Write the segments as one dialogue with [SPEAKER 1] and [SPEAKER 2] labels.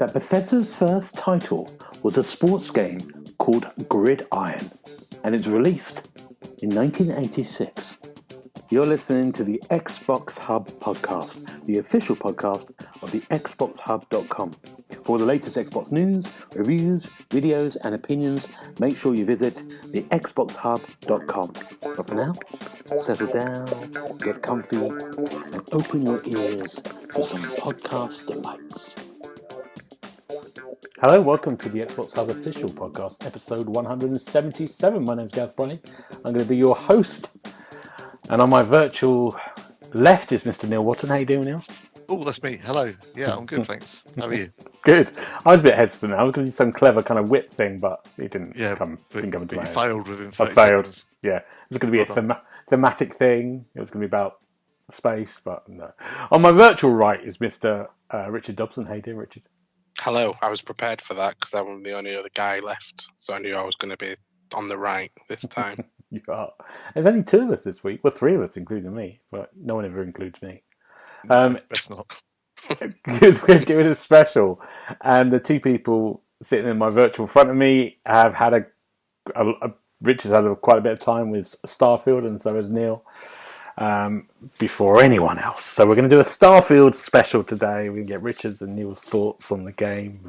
[SPEAKER 1] that Bethesda's first title was a sports game called Gridiron, and it's released in 1986. You're listening to the Xbox Hub podcast, the official podcast of the TheXboxHub.com. For all the latest Xbox news, reviews, videos, and opinions, make sure you visit the TheXboxHub.com. But for now, settle down, get comfy, and open your ears for some podcast delights. Hello, welcome to the Xbox Hub official podcast, episode 177. My name's Gareth Bronny. I'm going to be your host. And on my virtual left is Mr. Neil Watton. How you doing, Neil?
[SPEAKER 2] Oh, that's me. Hello. Yeah, I'm good, thanks. How are you?
[SPEAKER 1] Good. I was a bit hesitant. I was going to do some clever kind of whip thing, but it didn't come
[SPEAKER 2] but
[SPEAKER 1] into my
[SPEAKER 2] you
[SPEAKER 1] head.
[SPEAKER 2] failed within 30
[SPEAKER 1] I failed.
[SPEAKER 2] seconds.
[SPEAKER 1] Yeah. It was going to be a thematic thing. It was going to be about space, but no. On my virtual right is Mr. Richard Dobson. How you doing, Richard?
[SPEAKER 3] Hello. I was prepared for that because I'm the only other guy left, so I knew I was going to be on the right this time.
[SPEAKER 1] You are. There's only two of us this week. Well, three of us, including me, but no one ever includes me.
[SPEAKER 2] Best not.
[SPEAKER 1] Because we're doing a special, and the two people sitting in my virtual front of me have had Richard's had quite a bit of time with Starfield, and so has Neil, before anyone else. So we're going to do a Starfield special today. We can get Richard's and Neil's thoughts on the game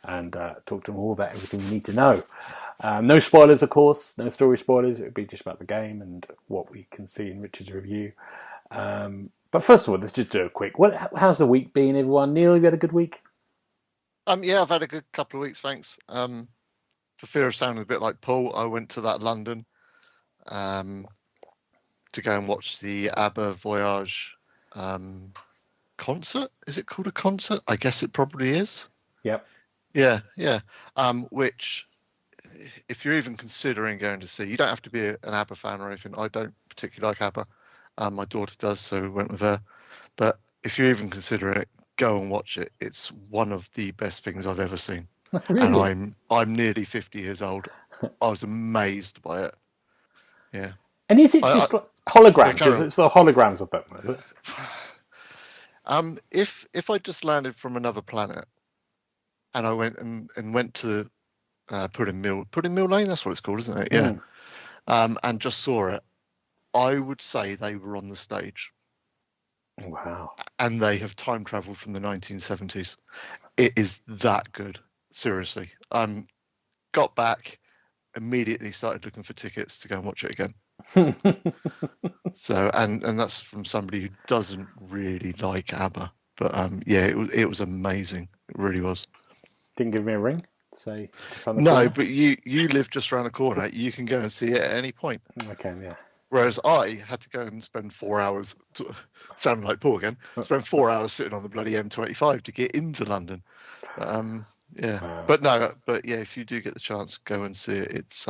[SPEAKER 1] and talk to them all about everything you need to know. No spoilers, of course. No story spoilers. It would be just about the game and what we can see in Richard's review. But first of all, let's just do a quick. How's the week been, everyone? Neil, you had a good week?
[SPEAKER 2] Yeah, I've had a good couple of weeks, thanks. For fear of sounding a bit like Paul, I went to that London to go and watch the ABBA Voyage concert. Is it called a concert? I guess it probably is.
[SPEAKER 1] Yep.
[SPEAKER 2] Yeah. Which, if you're even considering going to see, you don't have to be an ABBA fan or anything. I don't particularly like ABBA. My daughter does, so we went with her. But if you're even considering it, go and watch it. It's one of the best things I've ever seen.
[SPEAKER 1] Really?
[SPEAKER 2] And I'm nearly 50 years old. I was amazed by it. Yeah.
[SPEAKER 1] And is it just like holograms? Is it the holograms of them? Is it?
[SPEAKER 2] If I just landed from another planet and I went went to Pudding Mill Lane, that's what it's called, isn't it? Yeah. And just saw it, I would say they were on the stage.
[SPEAKER 1] Wow.
[SPEAKER 2] And they have time traveled from the 1970s. It is that good. Seriously. Got back, immediately started looking for tickets to go and watch it again. So and that's from somebody who doesn't really like ABBA. But yeah, it was amazing. It really was.
[SPEAKER 1] Didn't give me a ring to say.
[SPEAKER 2] No, but you live just around the corner. You can go and see it at any point.
[SPEAKER 1] I can, yeah.
[SPEAKER 2] Whereas I had to go and spend 4 hours, sounding like Paul again, spend 4 hours sitting on the bloody M25 to get into London. Yeah, wow. But yeah, if you do get the chance, go and see it. It's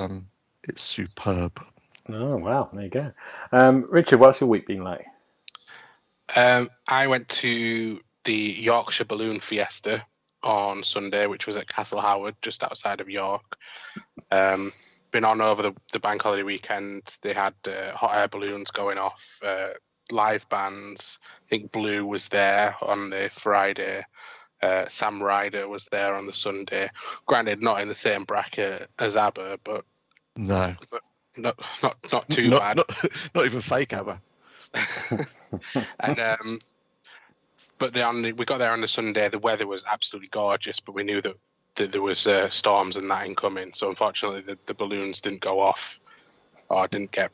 [SPEAKER 2] superb.
[SPEAKER 1] Oh wow, there you go. Richard, what's your week been like?
[SPEAKER 3] I went to the Yorkshire Balloon Fiesta on Sunday, which was at Castle Howard, just outside of York. Been on over the bank holiday weekend. They had hot air balloons going off, live bands. I think Blue was there on the Friday. Sam Ryder was there on the Sunday. Granted, not in the same bracket as ABBA, but
[SPEAKER 2] no,
[SPEAKER 3] not too bad.
[SPEAKER 2] Not even fake ABBA.
[SPEAKER 3] And but we got there on the Sunday. The weather was absolutely gorgeous, but we knew that there was storms and that incoming. So unfortunately, the balloons didn't go off or didn't get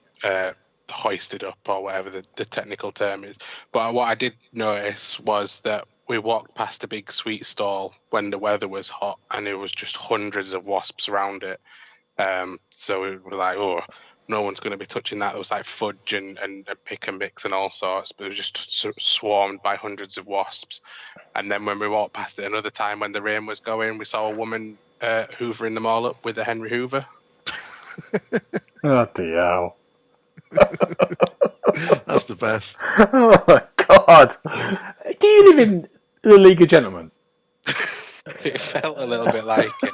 [SPEAKER 3] hoisted up or whatever the technical term is. But what I did notice was that we walked past a big sweet stall when the weather was hot, and there was just hundreds of wasps around it. So we were like, oh, no one's going to be touching that. There was like fudge and pick and mix and all sorts, but it was just swarmed by hundreds of wasps. And then when we walked past it another time when the rain was going, we saw a woman hoovering them all up with a Henry Hoover.
[SPEAKER 1] Oh, dear.
[SPEAKER 2] That's the best.
[SPEAKER 1] Oh, my God. Do you live in the League of Gentlemen?
[SPEAKER 3] It felt a little bit like it.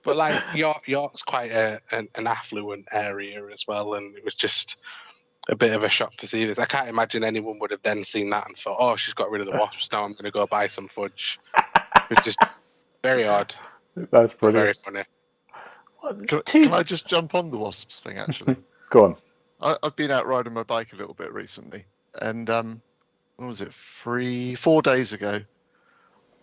[SPEAKER 3] But like York's quite an affluent area as well, and it was just a bit of a shock to see this. I can't imagine anyone would have then seen that and thought, oh, she's got rid of the wasps, now I'm going to go buy some fudge. It's just very odd.
[SPEAKER 1] That's
[SPEAKER 3] Very
[SPEAKER 1] brilliant.
[SPEAKER 3] funny.
[SPEAKER 2] Can I just jump on the wasps thing, actually?
[SPEAKER 1] Go on.
[SPEAKER 2] I've been out riding my bike a little bit recently, and when was it? 4 days ago,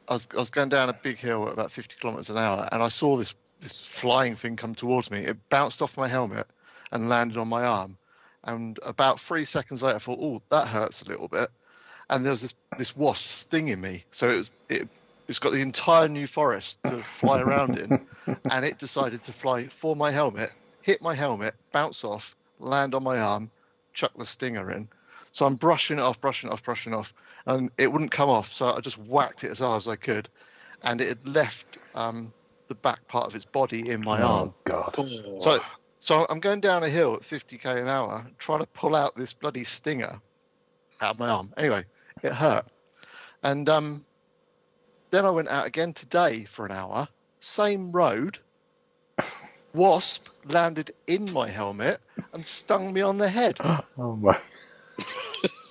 [SPEAKER 2] I was going down a big hill at about 50 kilometers an hour, and I saw this flying thing come towards me. It bounced off my helmet and landed on my arm, and about 3 seconds later, I thought, "Oh, that hurts a little bit," and there was this wasp stinging me. So it's got the entire New Forest to fly around in, and it decided to fly for my helmet, hit my helmet, bounce off, land on my arm, chuck the stinger in. So I'm brushing it off, and it wouldn't come off. So I just whacked it as hard as I could, and it had left the back part of its body in my arm.
[SPEAKER 1] Oh, God.
[SPEAKER 2] So I'm going down a hill at 50k an hour, trying to pull out this bloody stinger out of my arm. Anyway, it hurt. And then I went out again today for an hour, same road. Wasp landed in my helmet and stung me on the head.
[SPEAKER 1] Oh, my.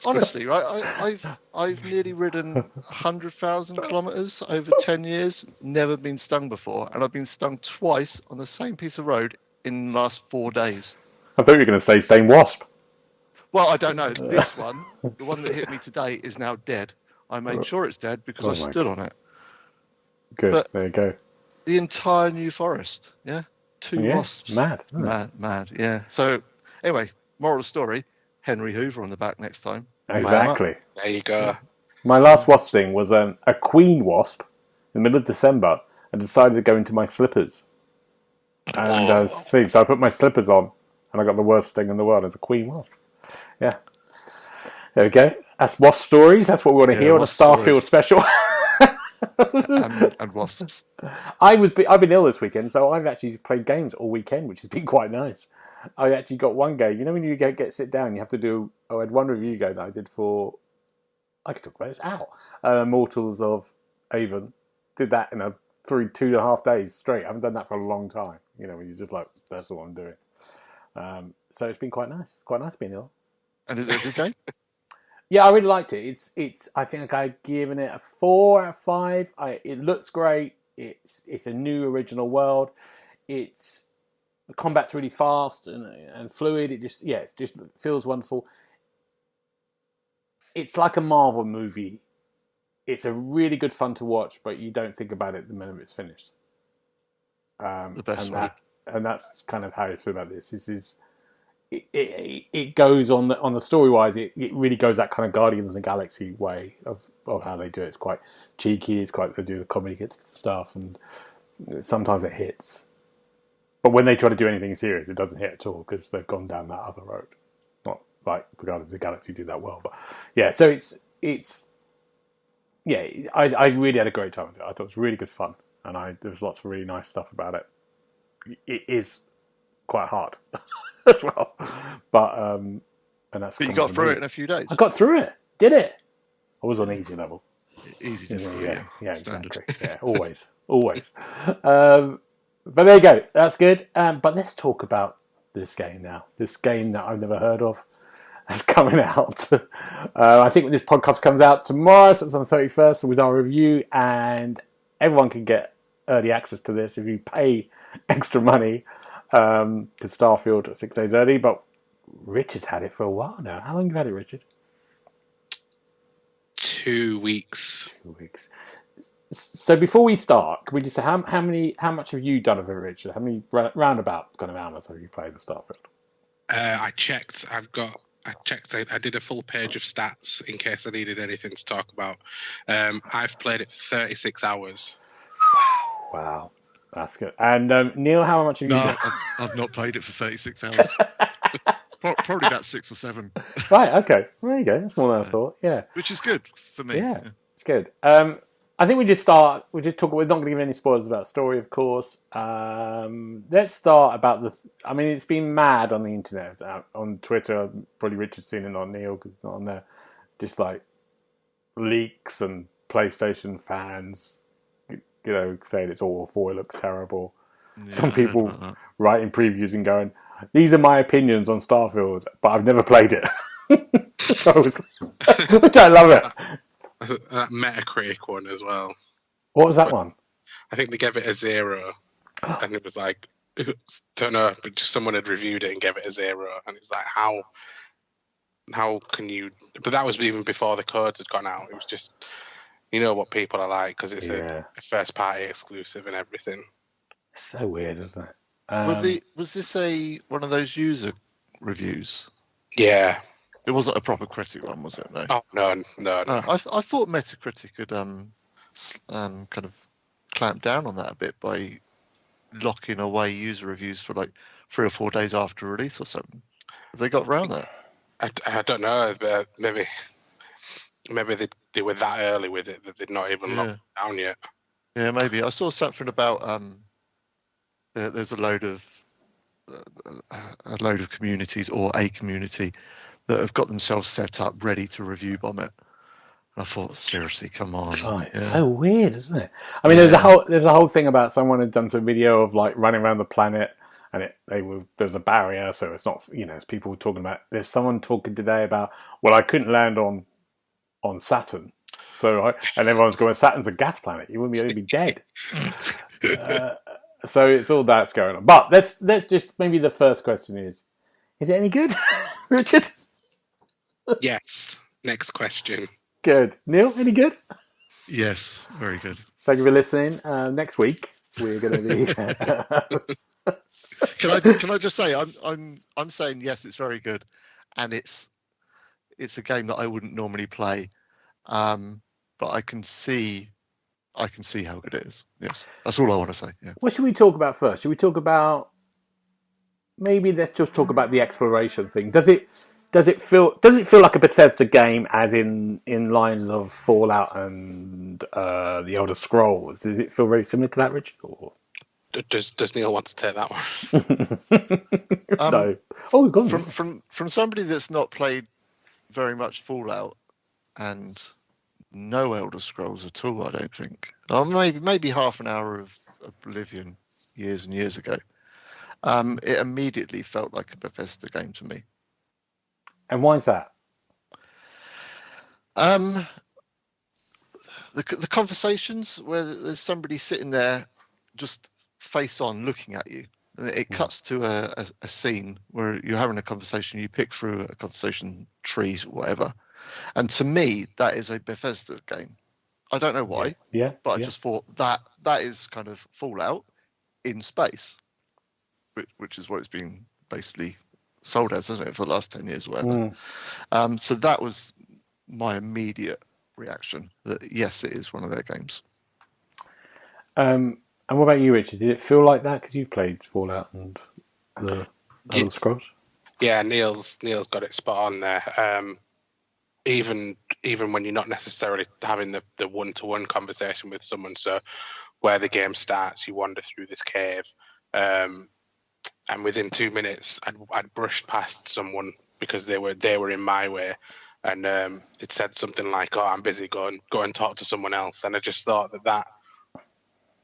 [SPEAKER 2] Honestly, right? I've nearly ridden 100,000 kilometers over 10 years, never been stung before, and I've been stung twice on the same piece of road in the last 4 days.
[SPEAKER 1] I thought you were going to say same wasp.
[SPEAKER 2] Well, I don't know. This one, the one that hit me today, is now dead. I made sure it's dead because I stood on it.
[SPEAKER 1] Good.
[SPEAKER 2] But
[SPEAKER 1] there you go.
[SPEAKER 2] The entire New Forest, yeah? 2 wasps.
[SPEAKER 1] Mad.
[SPEAKER 2] Mad, yeah. So, anyway, moral of the story, Henry Hoover on the back next time.
[SPEAKER 1] Exactly.
[SPEAKER 3] There you go.
[SPEAKER 1] My last wasp thing was a queen wasp in the middle of December and decided to go into my slippers. And so I put my slippers on and I got the worst sting in the world as a queen wasp. Yeah. There we go. That's wasp stories. That's what we want to hear on a Starfield special.
[SPEAKER 2] and wasps.
[SPEAKER 1] I've been ill this weekend, so I've actually played games all weekend, which has been quite nice. I actually got one game. You know when you get sit down, you have to do. I had one review game that I did for. I could talk about this. Mortals of Avon. Did that in 2.5 days straight. I haven't done that for a long time. You know, when you're just like, that's all I'm doing. So it's been quite nice. It's quite nice being ill.
[SPEAKER 2] And is it a good game?
[SPEAKER 1] Yeah, I really liked it. It's. I think I've given it a 4 out of 5. It looks great. It's a new original world. The combat's really fast and fluid. It just feels wonderful. It's like a Marvel movie. It's a really good fun to watch, but you don't think about it the minute it's finished.
[SPEAKER 2] The best way.
[SPEAKER 1] And that's kind of how I feel about this. It goes on the story wise. It really goes that kind of Guardians of the Galaxy way of how they do it. It's quite cheeky. It's quite they do the comedy stuff, and sometimes it hits. But when they try to do anything serious, it doesn't hit at all because they've gone down that other road. Not like the Guardians of the Galaxy do that well, but yeah. So I really had a great time with it. I thought it was really good fun, and there was lots of really nice stuff about it. It is quite hard as well, but and that's.
[SPEAKER 2] But you got through it in a few days.
[SPEAKER 1] I got through it. Did it? I was on easy level.
[SPEAKER 2] Easy difficulty.
[SPEAKER 1] Yeah, exactly. Yeah, always. But there you go. That's good. But let's talk about this game now. This game that I've never heard of is coming out. I think when this podcast comes out tomorrow, so it's on the 31st with our review, and everyone can get early access to this if you pay extra money to Starfield 6 days early. But Rich has had it for a while now. How long have you had it, Richard?
[SPEAKER 3] 2 weeks.
[SPEAKER 1] 2 weeks. So before we start, can we just say how much have you done of it, Richard? How many roundabout kind of hours have you played the Starfield?
[SPEAKER 3] I checked. I did a full page of stats in case I needed anything to talk about. I've played it for 36 hours.
[SPEAKER 1] Wow. That's good. And Neil, how much have you done?
[SPEAKER 2] I've not played it for 36 hours. Probably about 6 or 7.
[SPEAKER 1] Right, okay. There you go. That's more than I thought. Yeah.
[SPEAKER 2] Which is good for me.
[SPEAKER 1] Yeah. It's good. I think we just talk. We're not going to give any spoilers about the story, of course. Let's start about I mean, it's been mad on the internet, on Twitter. Probably Richard's seen it, not Neil, because it's not on there. Just like leaks and PlayStation fans, saying it's all awful, it looks terrible. Yeah, some people writing previews and going, "These are my opinions on Starfield, but I've never played it," which I love it.
[SPEAKER 3] That Metacritic one as well.
[SPEAKER 1] What was that one?
[SPEAKER 3] I think they gave it a 0, and it was like, don't know, but just someone had reviewed it and gave it a 0, and it was like, how can you? But that was even before the codes had gone out. It was just, you know what people are like, because it's a first party exclusive and everything.
[SPEAKER 1] So weird, isn't it?
[SPEAKER 2] Was this one of those user reviews?
[SPEAKER 3] Yeah.
[SPEAKER 2] It wasn't a proper critic one, was it? No.
[SPEAKER 3] Oh no.
[SPEAKER 2] I thought Metacritic had kind of clamped down on that a bit by locking away user reviews for like 3 or 4 days after release or something. Have they got around that?
[SPEAKER 3] I don't know, but maybe they were that early with it that they'd not even locked it down yet.
[SPEAKER 2] Yeah, maybe. I saw something about there's a load of communities, or a community, that have got themselves set up ready to review bomb it. And I thought, seriously, come on.
[SPEAKER 1] Oh, it's so weird, isn't it? I mean, there's a whole thing about someone had done some video of like running around the planet, and there's a barrier, so it's not, it's people talking about. There's someone talking today about, well, I couldn't land on Saturn, and everyone's going, Saturn's a gas planet. You wouldn't be able to be dead. So it's all that's going on. But let's just, maybe the first question is it any good, Richard?
[SPEAKER 3] Yes. Next question.
[SPEAKER 2] Good.
[SPEAKER 1] Neil, any good?
[SPEAKER 2] Yes, very good.
[SPEAKER 1] Thank you for listening. Next week we're going to be.
[SPEAKER 2] Can I just say I'm saying yes, it's very good, and it's a game that I wouldn't normally play, but I can see how good it is. Yes, that's all I want to say. Yeah.
[SPEAKER 1] What should we talk about first? Should we talk about? Maybe let's just talk about the exploration thing. Does it feel like a Bethesda game, as in lines of Fallout and the Elder Scrolls? Does it feel very similar to that, Richard? Or?
[SPEAKER 3] Does Neil want to take that
[SPEAKER 1] one? No. Oh, go on.
[SPEAKER 2] From somebody that's not played very much Fallout and no Elder Scrolls at all, I don't think. Maybe half an hour of Oblivion years and years ago. It immediately felt like a Bethesda game to me.
[SPEAKER 1] And why is that?
[SPEAKER 2] The conversations where there's somebody sitting there just face on looking at you. It cuts to a scene where you're having a conversation, you pick through a conversation tree or whatever. And to me, that is a Bethesda game. I don't know why, but I just thought that is kind of Fallout in space, which is what it's been basically sold as, isn't it, for the last 10 years or whatever. So that was my immediate reaction, that yes, it is one of their games.
[SPEAKER 1] And what about you, Richard? Did it feel like that because you've played Fallout and the Elder Scrolls?
[SPEAKER 3] Yeah, Neil's got it spot on there. Even when you're not necessarily having the one-to-one conversation with someone, so where the game starts, you wander through this cave, and within 2 minutes, I'd brushed past someone because they were in my way, and it said something like, "Oh, I'm busy. Go and talk to someone else." And I just thought that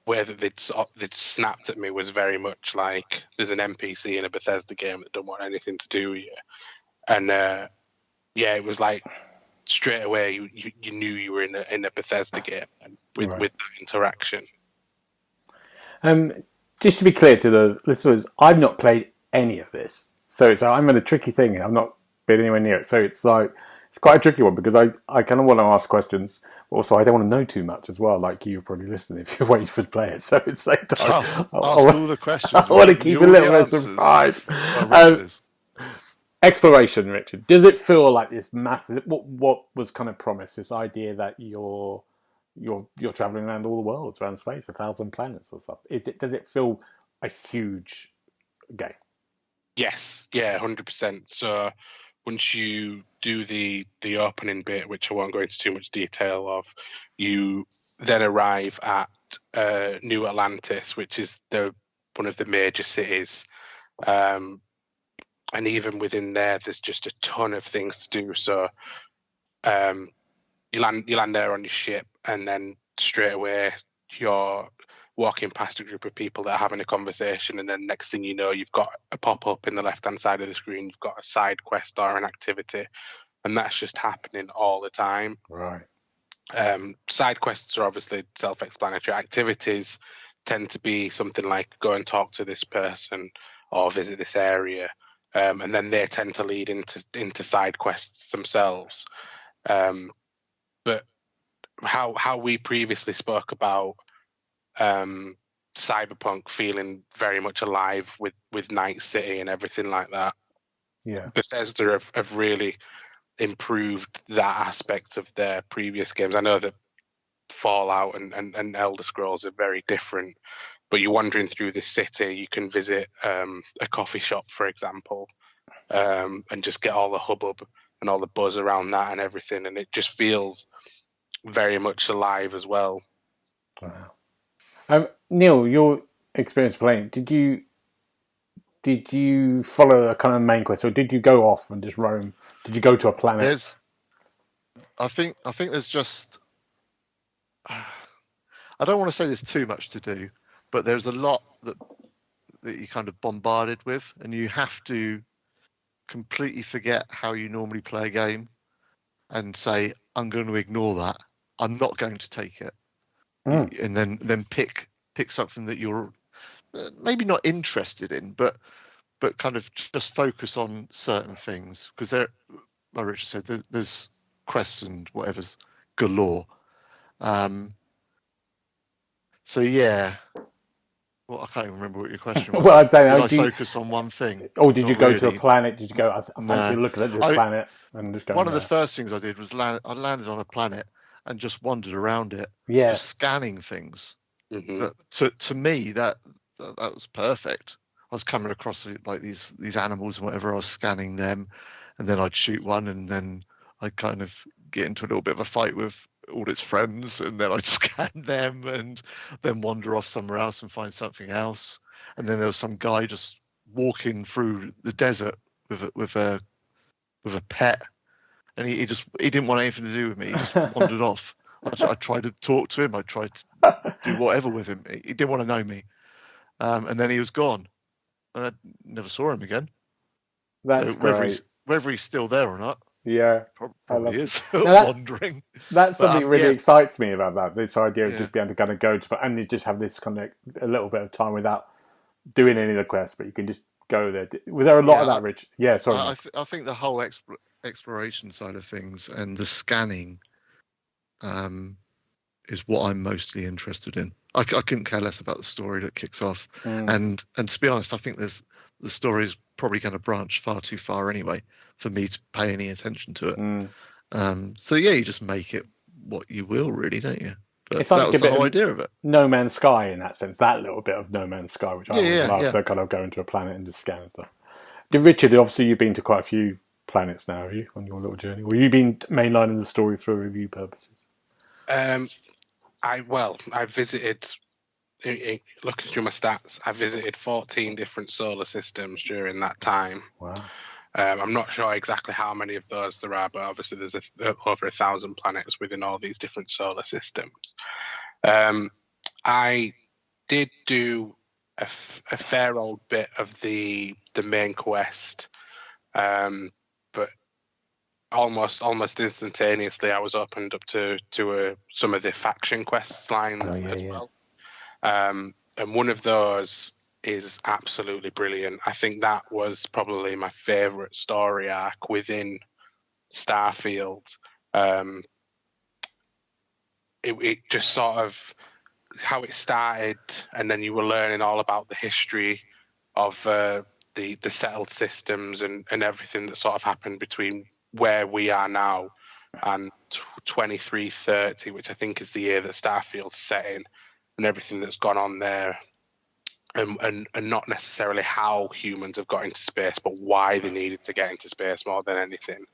[SPEAKER 3] way that they'd snapped at me was very much like there's an NPC in a Bethesda game that don't want anything to do with you, and it was like straight away you knew you were in a Bethesda game, and with that interaction.
[SPEAKER 1] Just to be clear to the listeners, I've not played any of this, so I'm in a tricky thing. I've not been anywhere near it, so it's quite a tricky one because I kind of want to ask questions, but also I don't want to know too much as well. Like you're probably listening if you're waiting for the player, so it's like
[SPEAKER 2] ask all the questions.
[SPEAKER 1] I want to keep a little bit of surprise. Exploration, Richard. Does it feel like this massive? What was kind of promised? This idea that you're traveling around all the worlds, around space, 1,000 planets or stuff. Does it feel a huge game?
[SPEAKER 3] Yes, 100%. So once you do the opening bit, which I won't go into too much detail of, you then arrive at New Atlantis, which is one of the major cities. And even within there's just a ton of things to do. So you land there on your ship, and then straight away you're walking past a group of people that are having a conversation, and then next thing you know, you've got a pop-up in the left-hand side of the screen, you've got a side quest or an activity, and that's just happening all the time.
[SPEAKER 1] Right.
[SPEAKER 3] Side quests are obviously self-explanatory. Activities tend to be something like go and talk to this person or visit this area, and then they tend to lead into side quests themselves. But how we previously spoke about Cyberpunk feeling very much alive with Night City and everything like that.
[SPEAKER 1] Yeah.
[SPEAKER 3] Bethesda have really improved that aspect of their previous games. I know that Fallout and Elder Scrolls are very different, but you're wandering through this city, you can visit a coffee shop, for example, and just get all the hubbub and all the buzz around that and everything, and it just feels very much alive as well.
[SPEAKER 1] Wow. Neil, your experience playing, did you follow a kind of main quest, or did you go off and just roam? Did you go to a planet?
[SPEAKER 2] I think there's just, I don't want to say there's too much to do, but there's a lot that you're kind of bombarded with, and you have to completely forget how you normally play a game and say, I'm going to ignore that. I'm not going to take it. And then pick something that you're maybe not interested in, but kind of just focus on certain things, because there, like Richard said, there's quests and whatever's galore. So yeah, well, I can't even remember what your question was.
[SPEAKER 1] Well, I'd say,
[SPEAKER 2] did I focus on one thing?
[SPEAKER 1] Or did
[SPEAKER 2] Not
[SPEAKER 1] you go
[SPEAKER 2] really.
[SPEAKER 1] to a planet? Did you go, I fancy looking at this planet and just go?
[SPEAKER 2] One of the first things I did was I landed on a planet and just wandered around it, just scanning things.
[SPEAKER 3] Mm-hmm.
[SPEAKER 2] To me, that was perfect. I was coming across like these animals and whatever. I was scanning them, and then I'd shoot one, and then I'd kind of get into a little bit of a fight with all its friends, and then I'd scan them, and then wander off somewhere else and find something else. And then there was some guy just walking through the desert with a pet, and he didn't want anything to do with me. He just wandered off. I tried to talk to him. I tried to do whatever with him. He didn't want to know me. And then he was gone, and I never saw him again.
[SPEAKER 1] That's
[SPEAKER 2] so
[SPEAKER 1] great.
[SPEAKER 2] Whether he's still there or not,
[SPEAKER 1] yeah,
[SPEAKER 2] probably is wandering.
[SPEAKER 1] That's something really excites me about that. This idea of just being able to kind of go to, and you just have this kind of a little bit of time without doing any of the quests, but you can just go there. Was there a lot of that, Rich? Yeah, sorry.
[SPEAKER 2] I think the whole exploration side of things and the scanning is what I'm mostly interested in. I couldn't care less about the story that kicks off, and to be honest, I think the story is probably going to branch far too far anyway for me to pay any attention to it. So yeah, you just make it what you will, really, don't you? But
[SPEAKER 1] it's like
[SPEAKER 2] that was the whole idea of it.
[SPEAKER 1] No Man's Sky in that sense. That little bit of No Man's Sky, which I always love, to kind of go into a planet and just scan and stuff. Richard, obviously you've been to quite a few planets now, have you, on your little journey? Or you been mainlining the story for review purposes?
[SPEAKER 3] I visited, looking through my stats, I visited 14 different solar systems during that time.
[SPEAKER 1] Wow.
[SPEAKER 3] I'm not sure exactly how many of those there are, but obviously there's over 1,000 planets within all these different solar systems. I did do a fair old bit of the main quest, but almost instantaneously I was opened up to some of the faction quest lines well. And one of those is absolutely brilliant. I think that was probably my favourite story arc within Starfield. It just sort of how it started, and then you were learning all about the history of the settled systems and everything that sort of happened between where we are now and 2330, which I think is the year that Starfield's set in, and everything that's gone on there. And not necessarily how humans have got into space, but why they needed to get into space more than anything.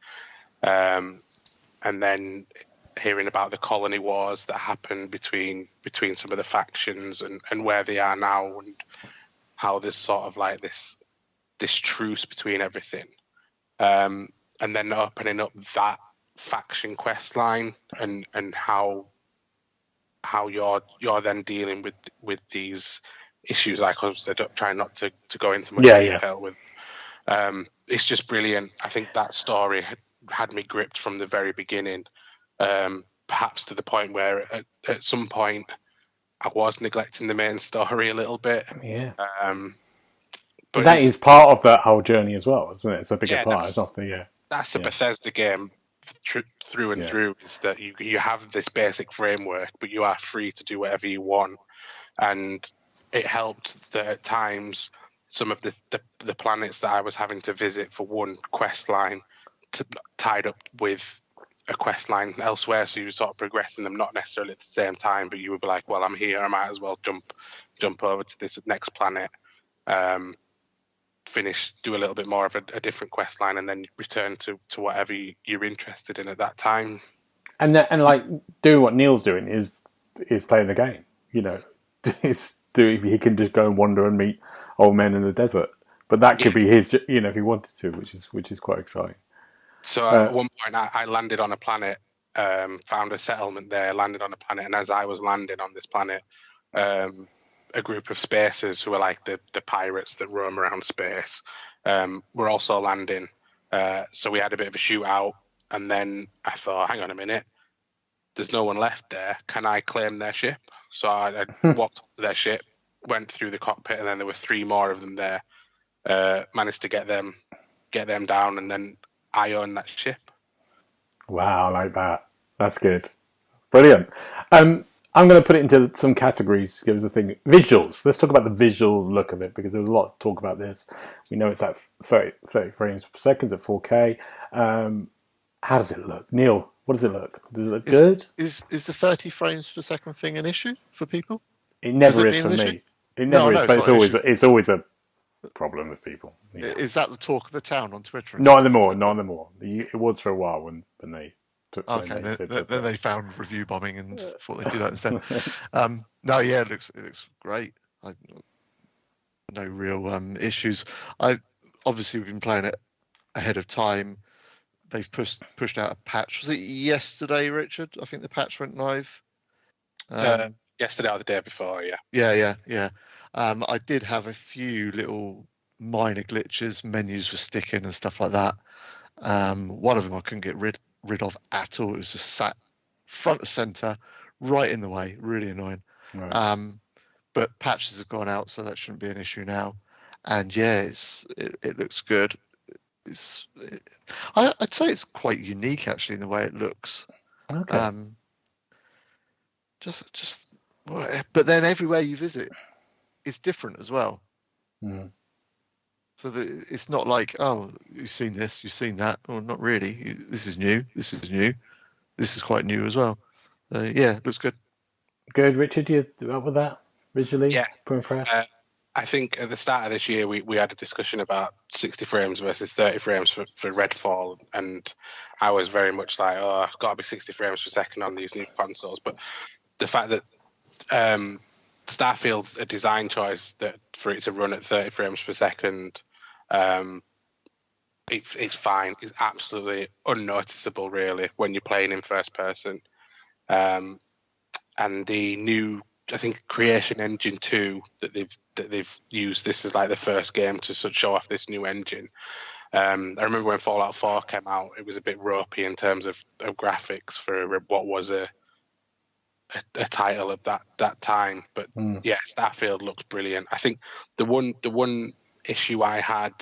[SPEAKER 3] And then hearing about the colony wars that happened between some of the factions and where they are now, and how there's sort of like this truce between everything. And then opening up that faction quest line and how you're then dealing with these issues, like I said, trying not to go into much detail with. It's just brilliant. I think that story had me gripped from the very beginning. perhaps to the point where at some point I was neglecting the main story a little bit.
[SPEAKER 1] Yeah.
[SPEAKER 3] But
[SPEAKER 1] that is part of that whole journey as well, isn't it? It's a bigger part. It's not the
[SPEAKER 3] that's the Bethesda game through and through. Is that you have this basic framework, but you are free to do whatever you want. And it helped that at times some of the planets that I was having to visit for one quest line tied up with a quest line elsewhere, so you were sort of progressing them not necessarily at the same time, but you would be like, well, I'm here, I might as well jump over to this next planet, finish, do a little bit more of a different quest line, and then return to whatever you're interested in at that time.
[SPEAKER 1] And like doing what Neil's doing is playing the game. He can just go and wander and meet old men in the desert, but that could be his, if he wanted to, which is quite exciting.
[SPEAKER 3] So at one point, I landed on a planet, found a settlement there, landed on a planet, and as I was landing on this planet, a group of spacers who are like the pirates that roam around space were also landing. So we had a bit of a shootout, and then I thought, hang on a minute, there's no one left there. Can I claim their ship? So I walked up to their ship, went through the cockpit, and then there were 3 more of them there. Managed to get them down, and then I own that ship.
[SPEAKER 1] Wow, I like that. That's good. Brilliant. I'm going to put it into some categories. Give us a thing. Visuals. Let's talk about the visual look of it, because there was a lot of talk about this. We know it's at 30 frames per second at 4K. How does it look? Neil, what does it look? Does it look good?
[SPEAKER 2] Is the 30 frames per second thing an issue for people?
[SPEAKER 1] It never is for me. It never is, but it's always a problem with people.
[SPEAKER 2] Yeah. Is that the talk of the town on Twitter?
[SPEAKER 1] Not anymore. It was for a while when they took.
[SPEAKER 2] Okay, then they found review bombing and thought they'd do that instead. No, yeah, it looks great. No real issues. Obviously we've been playing it ahead of time. They've pushed out a patch. Was it yesterday, Richard? I think the patch went live.
[SPEAKER 3] Yesterday or the day before, yeah.
[SPEAKER 2] Yeah. I did have a few little minor glitches. Menus were sticking and stuff like that. One of them I couldn't get rid of at all. It was just sat front and center, right in the way. Really annoying. Right. But patches have gone out, so that shouldn't be an issue now. And yeah, it looks good. I'd say it's quite unique actually in the way it looks.
[SPEAKER 1] Okay.
[SPEAKER 2] But then everywhere you visit, it's different as well.
[SPEAKER 1] Mm.
[SPEAKER 2] So it's not like, oh, you've seen this, you've seen that. Well, not really. This is new. This is quite new as well. Yeah, it looks good.
[SPEAKER 1] Good, Richard. You up with that visually?
[SPEAKER 3] Yeah.
[SPEAKER 1] Impressed?
[SPEAKER 3] I think at the start of this year we had a discussion about 60 frames versus 30 frames for Redfall, and I was very much like, oh, it's got to be 60 frames per second on these new consoles. But the fact that Starfield's a design choice that for it to run at 30 frames per second, it's fine. It's absolutely unnoticeable, really, when you're playing in first person. And the new, I think, Creation Engine 2 that they've used. This is like the first game to sort of show off this new engine. I remember when Fallout 4 came out, it was a bit ropey in terms of graphics for what was a title of that time. But yeah, Starfield looks brilliant. I think the one issue I had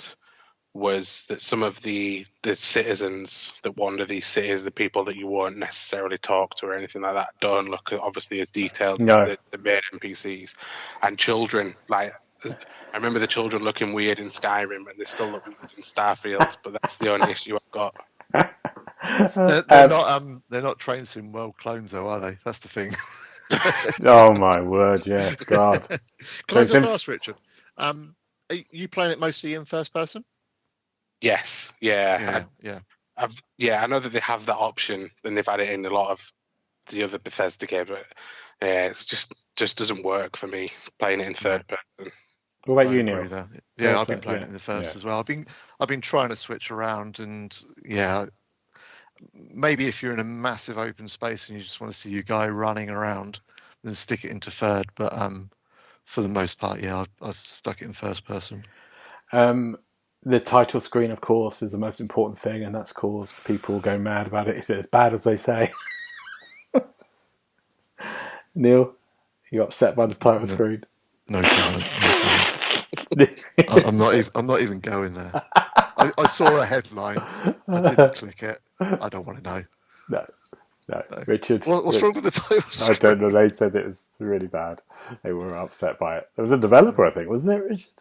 [SPEAKER 3] was that some of the citizens that wander these cities, the people that you won't necessarily talk to or anything like that, don't look obviously as detailed as the main NPCs. And children, like, I remember the children looking weird in Skyrim, and they still look weird in Starfield, but that's the only issue I've got.
[SPEAKER 2] They're not trained sim world clones though, are they? That's the thing.
[SPEAKER 1] Oh my word, yes, God.
[SPEAKER 2] Can I just ask, Richard, are you playing it mostly in first person?
[SPEAKER 3] Yes, yeah. I know that they have that option, and they've had it in a lot of the other Bethesda games, but yeah, it just doesn't work for me playing it in third person.
[SPEAKER 1] What about you, Neil?
[SPEAKER 2] Yeah, I've been playing it in the first as well. I've been trying to switch around, and yeah, maybe if you're in a massive open space and you just want to see your guy running around, then stick it into third. But for the most part, yeah, I've stuck it in first person.
[SPEAKER 1] The title screen, of course, is the most important thing, and that's caused people go mad about it. Is it as bad as they say? Neil, you upset by the title
[SPEAKER 2] No.
[SPEAKER 1] screen?
[SPEAKER 2] No comment. I'm not even going there. I saw a headline. I didn't click it. I don't want to know.
[SPEAKER 1] No, Richard.
[SPEAKER 2] What's wrong with the title screen?
[SPEAKER 1] I don't know. They said it was really bad. They were upset by it. There was a developer, I think, wasn't it, Richard?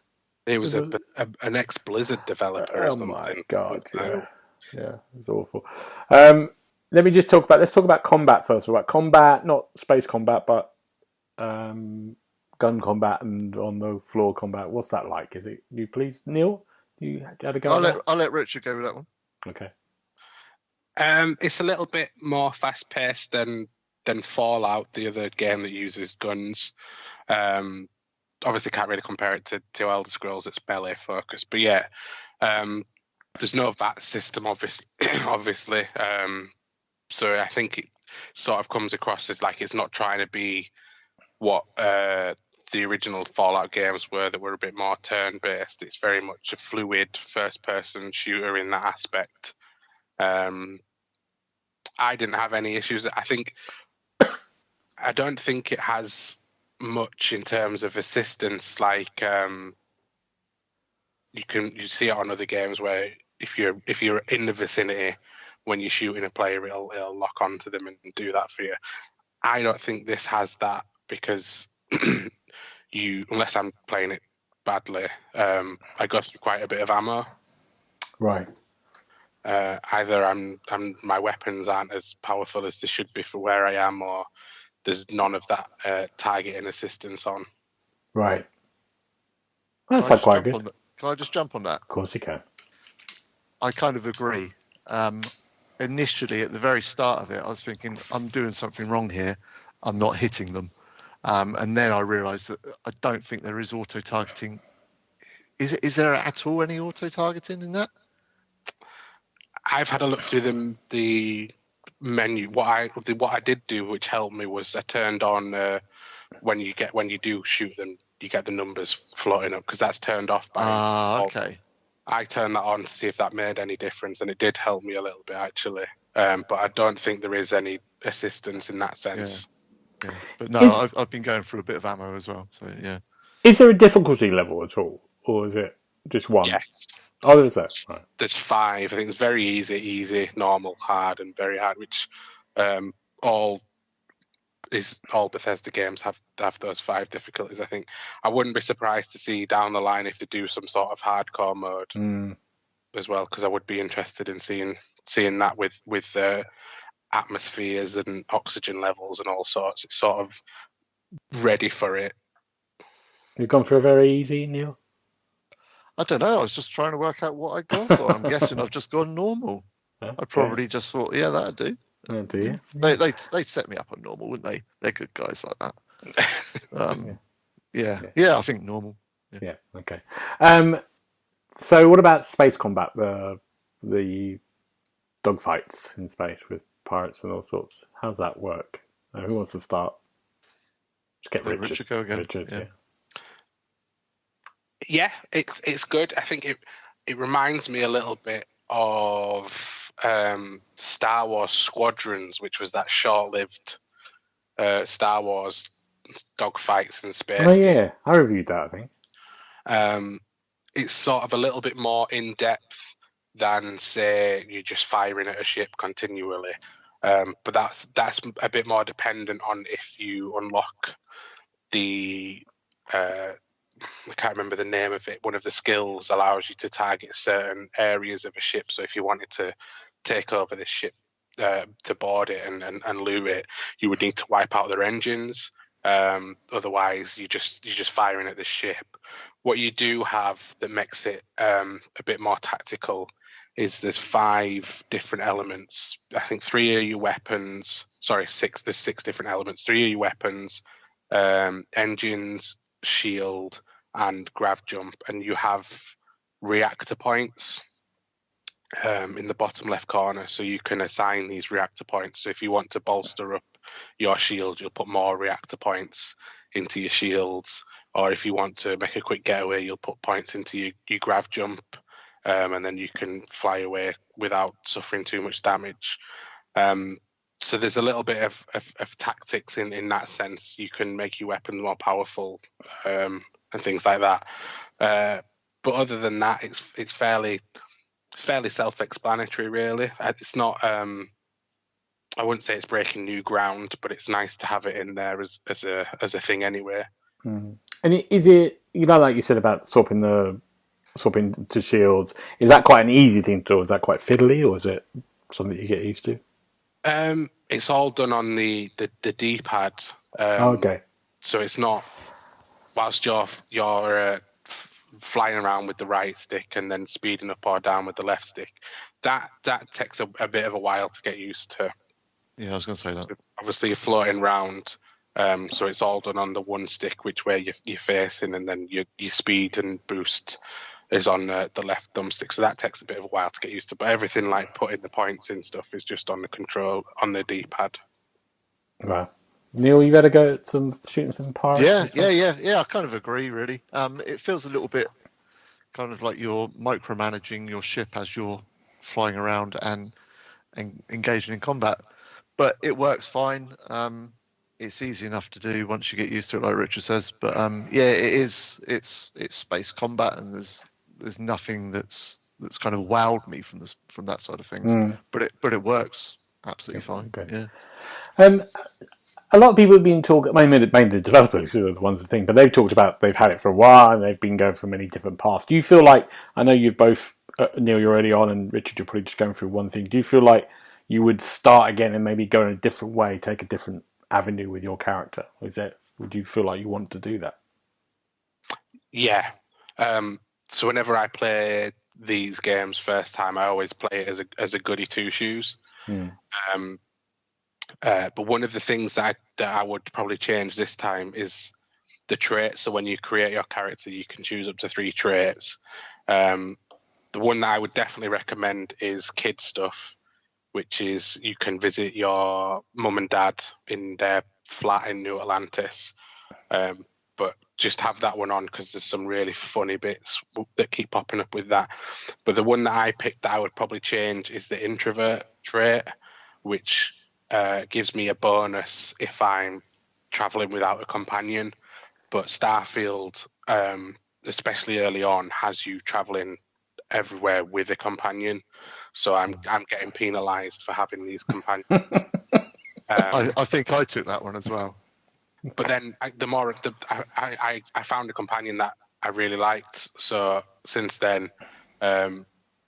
[SPEAKER 3] It was an ex-Blizzard developer or something.
[SPEAKER 1] Oh my god! Yeah, it was awful. Let me just talk about. Let's talk about combat first. About combat, not space combat, but gun combat and on the floor combat. What's that like? Is it? You please, Neil? You had a go.
[SPEAKER 2] I'll let Richard go with that one.
[SPEAKER 1] Okay.
[SPEAKER 3] It's a little bit more fast-paced than Fallout, the other game that uses guns. Obviously, can't really compare it to Elder Scrolls. It's melee focused, but yeah, there's no VAT system, obviously. So I think it sort of comes across as like it's not trying to be what the original Fallout games were, that were a bit more turn-based. It's very much a fluid first-person shooter in that aspect. I didn't have any issues. I don't think it has much in terms of assistance. Like you see it on other games where if you're in the vicinity when you're shooting a player, it'll lock onto them and do that for you. I don't think this has that because unless I'm playing it badly, I go through quite a bit of ammo.
[SPEAKER 1] Right.
[SPEAKER 3] Either my weapons aren't as powerful as they should be for where I am, or there's none of that targeting assistance on.
[SPEAKER 1] Right. That's like quite good.
[SPEAKER 2] Can I just jump on that?
[SPEAKER 1] Of course you can.
[SPEAKER 2] I kind of agree. Initially, at the very start of it, I was thinking, I'm doing something wrong here. I'm not hitting them. And then I realised that I don't think there is auto-targeting. Is there at all any auto-targeting in that?
[SPEAKER 3] I've had a look through the menu. What I did do, which helped me, was I turned on when you do shoot them, you get the numbers floating up, because that's turned off by.
[SPEAKER 2] Okay.
[SPEAKER 3] I turned that on to see if that made any difference, and it did help me a little bit actually. But I don't think there is any assistance in that sense.
[SPEAKER 2] Yeah. But no, I've been going through a bit of ammo as well. So yeah.
[SPEAKER 1] Is there a difficulty level at all, or is it just one?
[SPEAKER 3] Yes.
[SPEAKER 1] Oh, there's that. Right.
[SPEAKER 3] There's 5. I think it's very easy, normal, hard, and very hard. Which all Bethesda games have those 5 difficulties. I think I wouldn't be surprised to see down the line if they do some sort of hardcore mode as well, because I would be interested in seeing that with atmospheres and oxygen levels and all sorts. It's sort of ready for it.
[SPEAKER 1] You've gone for a very easy, Neil?
[SPEAKER 2] I don't know. I was just trying to work out what I'd gone for. I'm guessing I've just gone normal. Okay. I probably just thought, yeah, that'd do.
[SPEAKER 1] Oh, do you?
[SPEAKER 2] They'd set me up on normal, wouldn't they? They're good guys like that. Yeah, I think normal.
[SPEAKER 1] Yeah, okay. So what about space combat? The dogfights in space with pirates and all sorts. How's that work? Who wants to start? Just get Richard.
[SPEAKER 2] Richard, go again.
[SPEAKER 1] Richard,
[SPEAKER 3] yeah, it's good. I think it reminds me a little bit of Star Wars Squadrons, which was that short-lived Star Wars dogfights in space.
[SPEAKER 1] Oh yeah, I reviewed that, I think.
[SPEAKER 3] It's sort of a little bit more in-depth than, say, you're just firing at a ship continually. But that's a bit more dependent on if you unlock the I can't remember the name of it. One of the skills allows you to target certain areas of a ship. So if you wanted to take over this ship to board it and loot it, you would need to wipe out their engines. Otherwise, you're just firing at the ship. What you do have that makes it a bit more tactical is there's 5 different elements. I think 3 are your weapons. Sorry, 6. There's 6 different elements. 3 are your weapons, engines, shield, and grav jump, and you have reactor points in the bottom left corner, so you can assign these reactor points. So if you want to bolster up your shield, you'll put more reactor points into your shields, or if you want to make a quick getaway, you'll put points into your grav jump, and then you can fly away without suffering too much damage. So there's a little bit of tactics in that sense. You can make your weapons more powerful and things like that. But other than that, it's fairly self-explanatory, really. It's not. I wouldn't say it's breaking new ground, but it's nice to have it in there as a thing anyway.
[SPEAKER 1] And is it, like you said about swapping to shields? Is that quite an easy thing to do? Is that quite fiddly, or is it something you get used to?
[SPEAKER 3] It's all done on the D-pad.
[SPEAKER 1] Okay.
[SPEAKER 3] So it's not whilst you're flying around with the right stick and then speeding up or down with the left stick. That takes a bit of a while to get used to.
[SPEAKER 2] Yeah, I was going to say that. Obviously,
[SPEAKER 3] you're floating around, so it's all done on the one stick, which way you're facing, and then your speed and boost is on the left thumbstick. So that takes a bit of a while to get used to. But everything like putting the points in stuff is just on the control on the D-pad.
[SPEAKER 1] Right. Neil, you better go shooting some pirates.
[SPEAKER 2] Yeah. I kind of agree, really. It feels a little bit kind of like you're micromanaging your ship as you're flying around and engaging in combat. But it works fine. It's easy enough to do once you get used to it, like Richard says. But it is. It's space combat, and there's nothing that's kind of wowed me from that side of things. But it works absolutely fine. Okay.
[SPEAKER 1] Yeah. A lot of people have been talking, mainly the developers are the ones that think, but they've talked about they've had it for a while and they've been going for many different paths. Do you feel like, I know you've both, Neil, you're already on, and Richard, you're probably just going through one thing. Do you feel like you would start again and maybe go in a different way, take a different avenue with your character? Would you feel like you want to do that?
[SPEAKER 3] Yeah. So whenever I play these games first time, I always play it as a goody two shoes. But one of the things that I would probably change this time is the traits. So when you create your character, you can choose up to 3 traits. The one that I would definitely recommend is kid stuff, which is you can visit your mum and dad in their flat in New Atlantis. But just have that one on because there's some really funny bits that keep popping up with that. But the one that I picked that I would probably change is the introvert trait, which gives me a bonus if I'm traveling without a companion. But Starfield, especially early on, has you traveling everywhere with a companion. So I'm getting penalised for having these companions.
[SPEAKER 2] I think I took that one as well.
[SPEAKER 3] But then I found a companion that I really liked. So since then,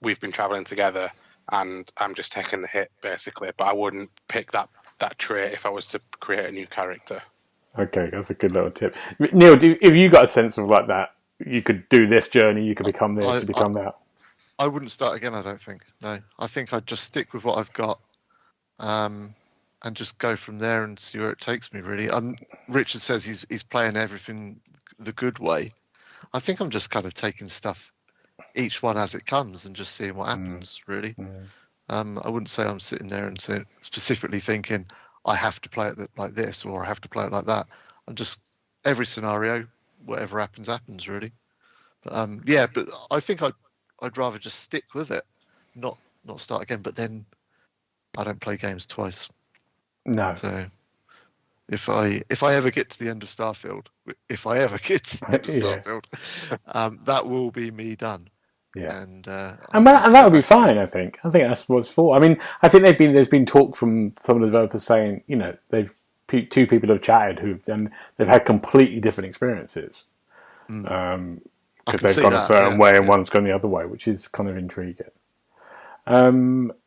[SPEAKER 3] we've been traveling together, and I'm just taking the hit basically. But I wouldn't pick that trait if I was to create a new character.
[SPEAKER 1] Okay, that's a good little tip. Neil, if you got a sense of like that, you could do this journey, you could become this, you become that.
[SPEAKER 2] I wouldn't start again, I don't think. No, I think I'd just stick with what I've got, and just go from there and see where it takes me. Really, Richard says he's playing everything the good way. I think I'm just kind of taking stuff, each one as it comes, and just seeing what happens. Really, I wouldn't say I'm sitting there and specifically thinking I have to play it like this or I have to play it like that. I'm just every scenario, whatever happens. Really, but I think I'd rather just stick with it, not start again. But then I don't play games twice.
[SPEAKER 1] No.
[SPEAKER 2] So if I ever get to the end of Starfield, that will be me done.
[SPEAKER 1] Yeah.
[SPEAKER 2] And
[SPEAKER 1] that would be fine. I think that's what it's for. I mean, I think there's been talk from some of the developers saying, two people have chatted they've had completely different experiences. Because they've gone a certain way and one's gone the other way, which is kind of intriguing.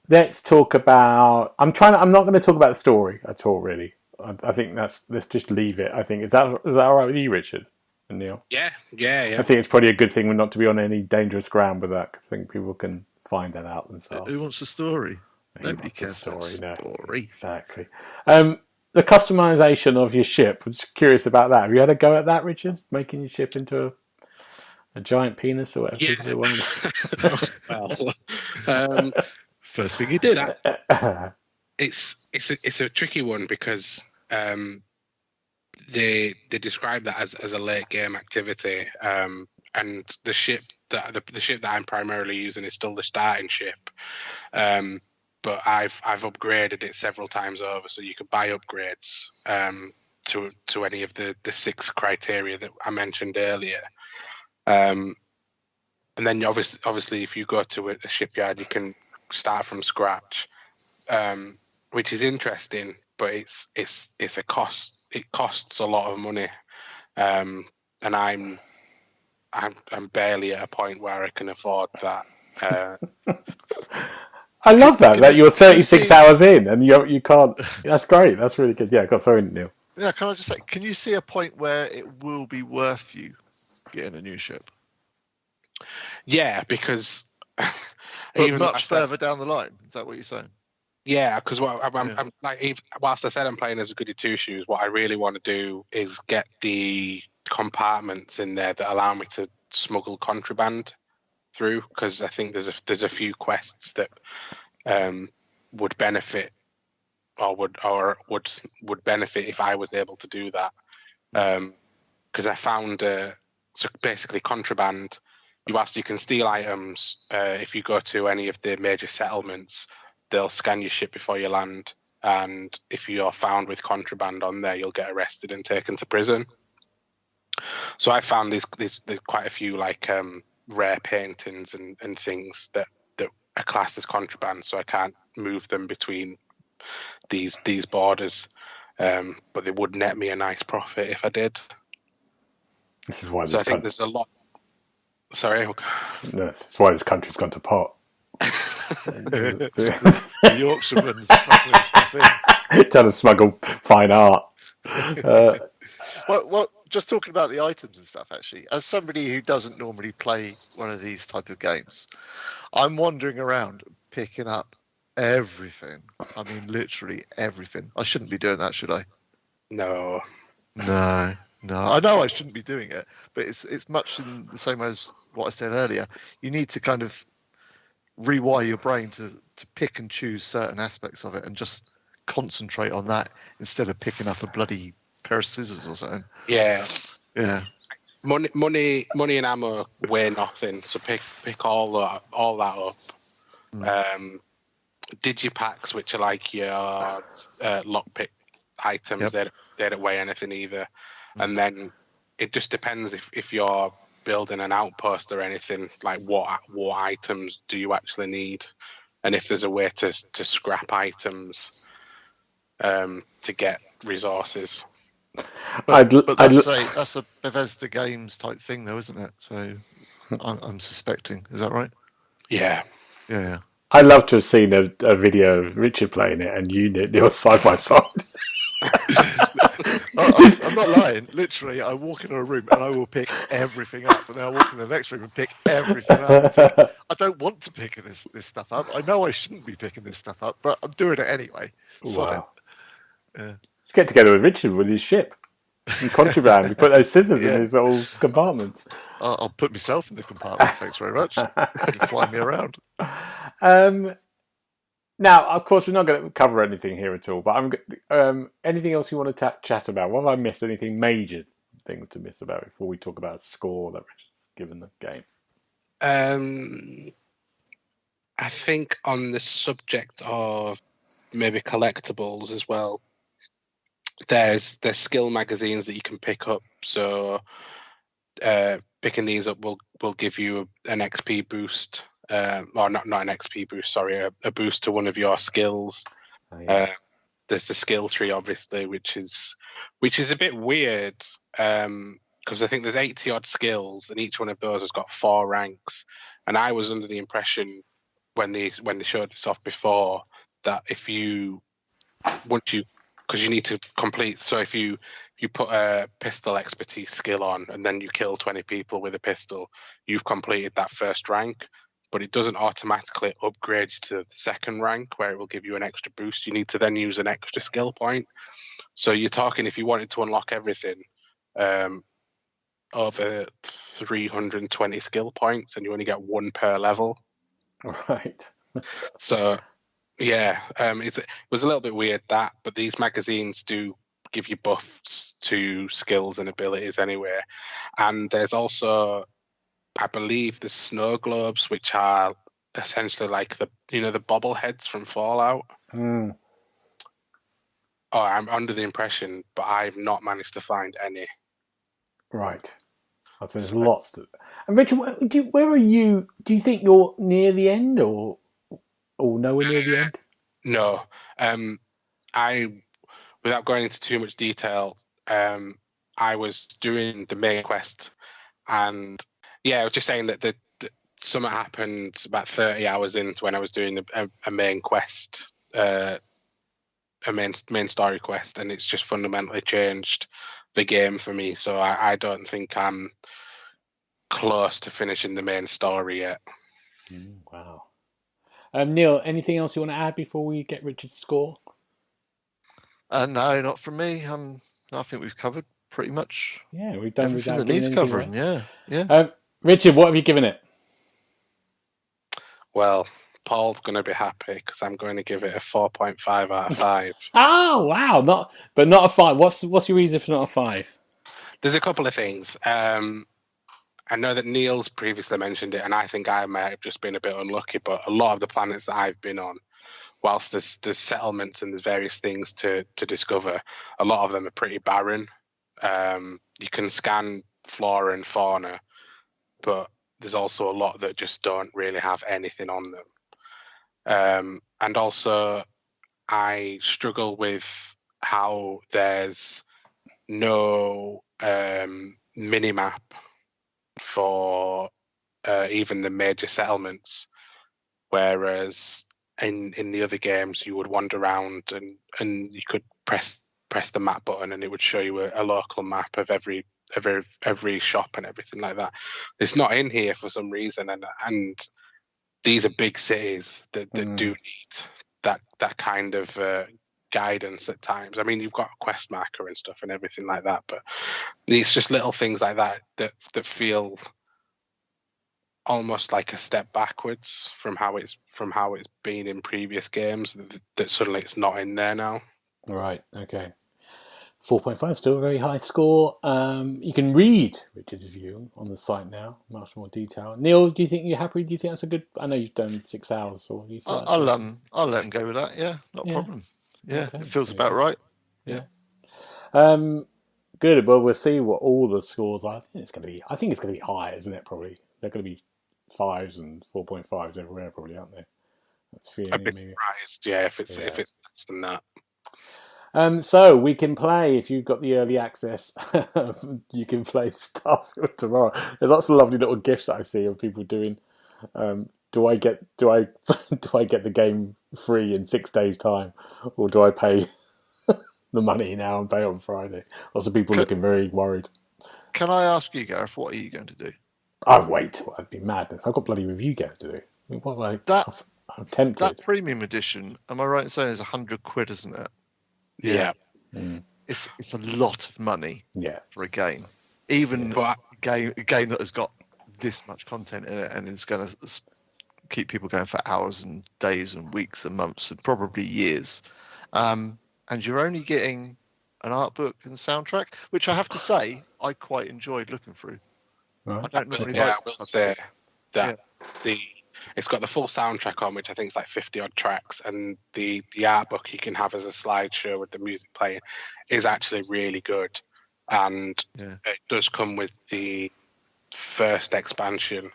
[SPEAKER 1] Let's talk about. I'm not going to talk about the story at all, really. I think let's just leave it. I think is that all right with you, Richard and Neil?
[SPEAKER 3] Yeah.
[SPEAKER 1] I think it's probably a good thing we're not to be on any dangerous ground with that, because I think people can find that out themselves.
[SPEAKER 2] Who wants the story?
[SPEAKER 1] Nobody cares about the
[SPEAKER 2] story.
[SPEAKER 1] Exactly. The customization of your ship. I'm just curious about that. Have you had a go at that, Richard? Making your ship into a giant penis or whatever people want.
[SPEAKER 3] Well,
[SPEAKER 2] first thing you did.
[SPEAKER 3] It's a tricky one because they describe that as a late game activity, and the ship that I'm primarily using is still the starting ship, but I've upgraded it several times over, so you can buy upgrades to any of the 6 criteria that I mentioned earlier. And then obviously, if you go to a shipyard, you can start from scratch, which is interesting, but it's a cost. It costs a lot of money, and I'm barely at a point where I can afford that.
[SPEAKER 1] I love that you're 36
[SPEAKER 2] see-
[SPEAKER 1] hours in and you can't. That's great. That's really good. Yeah, sorry, Neil.
[SPEAKER 2] Yeah, can I just say, can you see a point where it will be worth you getting a new ship?
[SPEAKER 3] Yeah, because
[SPEAKER 2] But
[SPEAKER 3] even
[SPEAKER 2] much further down the line. Is that what you're saying?
[SPEAKER 3] Yeah, because I'm like, whilst I said I'm playing as a goody two shoes, what I really want to do is get the compartments in there that allow me to smuggle contraband through. Because I think there's a few quests that would benefit or would benefit if I was able to do that. Because I found so basically contraband. You can steal items if you go to any of the major settlements. They'll scan your ship before you land, and if you're found with contraband on there, you'll get arrested and taken to prison. So I found there's quite a few like rare paintings and things that are classed as contraband, so I can't move them between these borders. But they would net me a nice profit if I did.
[SPEAKER 1] This is why.
[SPEAKER 3] So I think there's a lot. Sorry.
[SPEAKER 1] No, this is why this country's gone to pot.
[SPEAKER 2] The Yorkshiremen smuggling stuff in.
[SPEAKER 1] Trying to smuggle fine art.
[SPEAKER 2] Well, just talking about the items and stuff, actually, as somebody who doesn't normally play one of these type of games, I'm wandering around picking up everything. I mean, literally everything. I shouldn't be doing that, should I?
[SPEAKER 3] No.
[SPEAKER 2] I know I shouldn't be doing it, but it's much in the same way as what I said earlier. You need to kind of rewire your brain to pick and choose certain aspects of it and just concentrate on that instead of picking up a bloody pair of scissors or something.
[SPEAKER 3] Yeah.
[SPEAKER 2] Money
[SPEAKER 3] and ammo weigh nothing, so pick all that up. Digipacks, which are like your lockpick items, they don't weigh anything either. And then it just depends if you're building an outpost or anything, like what items do you actually need, and if there's a way to scrap items to get resources.
[SPEAKER 2] But that's a Bethesda Games type thing, though, isn't it? So I'm suspecting. Is that right?
[SPEAKER 3] Yeah.
[SPEAKER 1] I'd love to have seen a video of Richard playing it and you, Neil, side by side.
[SPEAKER 2] I'm not lying. Literally, I walk into a room and I will pick everything up, and then I walk in the next room and pick everything up. I don't want to pick this stuff up. I know I shouldn't be picking this stuff up, but I'm doing it anyway.
[SPEAKER 1] Wow. Get together with Richard with his ship and contraband. We put those scissors in his little compartments.
[SPEAKER 2] I'll put myself in the compartment. Thanks very much. You can fly me around.
[SPEAKER 1] Now, of course, we're not going to cover anything here at all, but anything else you want to chat about? What have I missed? Anything major things to miss about before we talk about a score that Richard's given the game?
[SPEAKER 3] I think on the subject of maybe collectibles as well, there's skill magazines that you can pick up. So picking these up will give you an XP boost. Or not an XP boost, sorry, a boost to one of your skills. Oh, yeah. There's the skill tree, obviously, which is a bit weird because I think there's 80 odd skills, and each one of those has got 4 ranks. And I was under the impression when they showed this off before that because you need to complete. So if you put a pistol expertise skill on and then you kill 20 people with a pistol, you've completed that first rank. But it doesn't automatically upgrade you to the second rank where it will give you an extra boost. You need to then use an extra skill point. So you're talking, if you wanted to unlock everything, over 320 skill points, and you only get 1 per level.
[SPEAKER 1] Right.
[SPEAKER 3] So, yeah, it was a little bit weird that, but these magazines do give you buffs to skills and abilities anyway. And there's also, I believe, the snow globes, which are essentially like the bobbleheads from Fallout.
[SPEAKER 1] Mm,
[SPEAKER 3] Oh, I'm under the impression, but I've not managed to find any.
[SPEAKER 1] right. So there's
[SPEAKER 3] So,
[SPEAKER 1] lots to. And Richard, where are you? Do you think you're near the end, or nowhere near the end?
[SPEAKER 3] no, I without going into too much detail, I was doing the main quest, and I was just saying that something happened about 30 hours into when I was doing a main quest, a main story quest, and it's just fundamentally changed the game for me. So I don't think I'm close to finishing the main story yet.
[SPEAKER 1] Wow. Neil, anything else you want to add before we get Richard's score?
[SPEAKER 2] No, not from me. I think we've covered pretty much
[SPEAKER 1] We've done
[SPEAKER 2] everything
[SPEAKER 1] without
[SPEAKER 2] that
[SPEAKER 1] giving
[SPEAKER 2] needs
[SPEAKER 1] anything
[SPEAKER 2] covering.
[SPEAKER 1] away.
[SPEAKER 2] Yeah.
[SPEAKER 1] Richard, what have you given it?
[SPEAKER 3] Well, Paul's going to be happy because I'm going to give it a 4.5 out of 5.
[SPEAKER 1] Oh wow, not a 5. What's your reason for not a 5?
[SPEAKER 3] There's a couple of things. I know that Neil's previously mentioned it, and I think I may have just been a bit unlucky, but a lot of the planets that I've been on, whilst there's settlements and there's various things to discover, a lot of them are pretty barren. You can scan flora and fauna, but there's also a lot that just don't really have anything on them. And also, I struggle with how there's no mini-map for even the major settlements, whereas in the other games you would wander around and you could press the map button and it would show you a local map of every shop and everything like that. It's not in here for some reason, and these are big cities that do need that kind of guidance at times. I mean, you've got a quest marker and stuff and everything like that, but it's just little things like that feel almost like a step backwards from how it's been in previous games, that suddenly it's not in there now.
[SPEAKER 1] Right. Okay. 4.5, still a very high score. You can read Richard's review on the site now, much more detail. Neil, do you think you're happy? Do you think that's a good? I know you've done 6 hours, so do you feel
[SPEAKER 2] I'll let him go with that. Yeah, not a problem. Yeah,
[SPEAKER 1] okay.
[SPEAKER 2] It feels about right. Yeah.
[SPEAKER 1] Good. Well, we'll see what all the scores are. I think it's going to be high, isn't it? Probably they're going to be 5s and 4.5s everywhere, probably, aren't they? That's feeling.
[SPEAKER 3] I'd be surprised, if it's less than that.
[SPEAKER 1] So we can play, if you've got the early access, you can play Starfield tomorrow. There's lots of lovely little gifs that I see of people doing. Do I get the game free in 6 days' time, or do I pay the money now and pay on Friday? Lots of people looking very worried.
[SPEAKER 2] Can I ask you, Gareth, what are you going to do?
[SPEAKER 1] I'd wait. That'd be madness. I've got bloody review games to do. I mean, I'm tempted.
[SPEAKER 2] That premium edition, am I right in saying, is £100, isn't it?
[SPEAKER 3] Yeah.
[SPEAKER 2] It's a lot of money for a game. Even a game that has got this much content in it and is going to keep people going for hours and days and weeks and months and probably years. And you're only getting an art book and soundtrack, which I have to say I quite enjoyed looking through.
[SPEAKER 1] Right.
[SPEAKER 2] I don't really
[SPEAKER 3] I will say that it's got the full soundtrack on, which I think is like 50 odd tracks, and the art book you can have as a slideshow with the music playing is actually really good, and it does come with the first expansion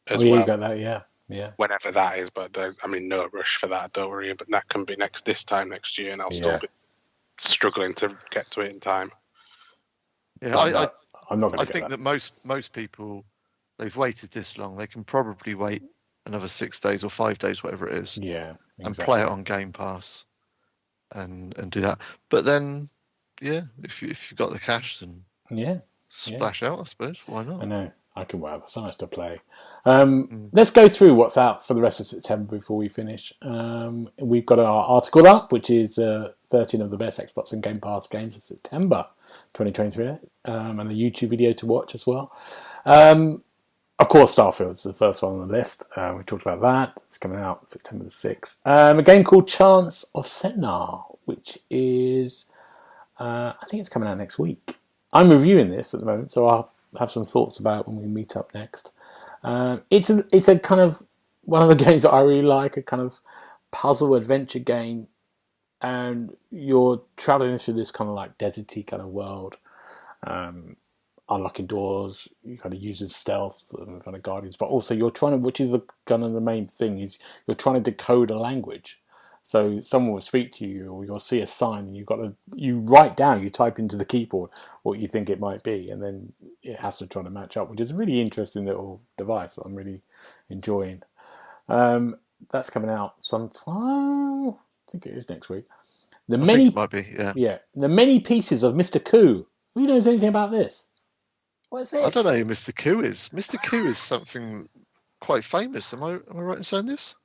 [SPEAKER 3] as well.
[SPEAKER 1] You got that, yeah.
[SPEAKER 3] Whenever that is, but no rush for that. Don't worry, but that can be this time next year, and I'll still be struggling to get to it in time.
[SPEAKER 2] Yeah,
[SPEAKER 1] I'm not going to.
[SPEAKER 2] I think that most people, they've waited this long. They can probably wait another 6 days or 5 days, whatever it is.
[SPEAKER 1] Yeah, exactly.
[SPEAKER 2] And play it on Game Pass, and do that. But then, if you've got the cash, then splash out. I suppose. Why not?
[SPEAKER 1] I know. I can. Well, there's so much to play. Let's go through what's out for the rest of September before we finish. We've got our article up, which is 13 of the best Xbox and Game Pass games of September 2023, and a YouTube video to watch as well. Of course, Starfield is the first one on the list. We talked about that. It's coming out September the 6th. A game called Chance of Sennar, which is, I think it's coming out next week. I'm reviewing this at the moment, so I'll have some thoughts about it when we meet up next. It's a kind of one of the games that I really like, a kind of puzzle adventure game, and you're traveling through this kind of like deserty kind of world, unlocking doors, you kind of using stealth and kind of guardians, but also you're trying to, which is the kind of the main thing, is you're trying to decode a language. So someone will speak to you, or you'll see a sign, and you write down, you type into the keyboard what you think it might be, and then it has to try to match up, which is a really interesting little device that I'm really enjoying. That's coming out sometime. I think it is next week.
[SPEAKER 2] I think it might be. Yeah.
[SPEAKER 1] The many pieces of Mr. Koo. Who knows anything about this? What's this?
[SPEAKER 2] I don't know who Mr. Koo is. Mr. Koo is something quite famous. Am I right in saying this?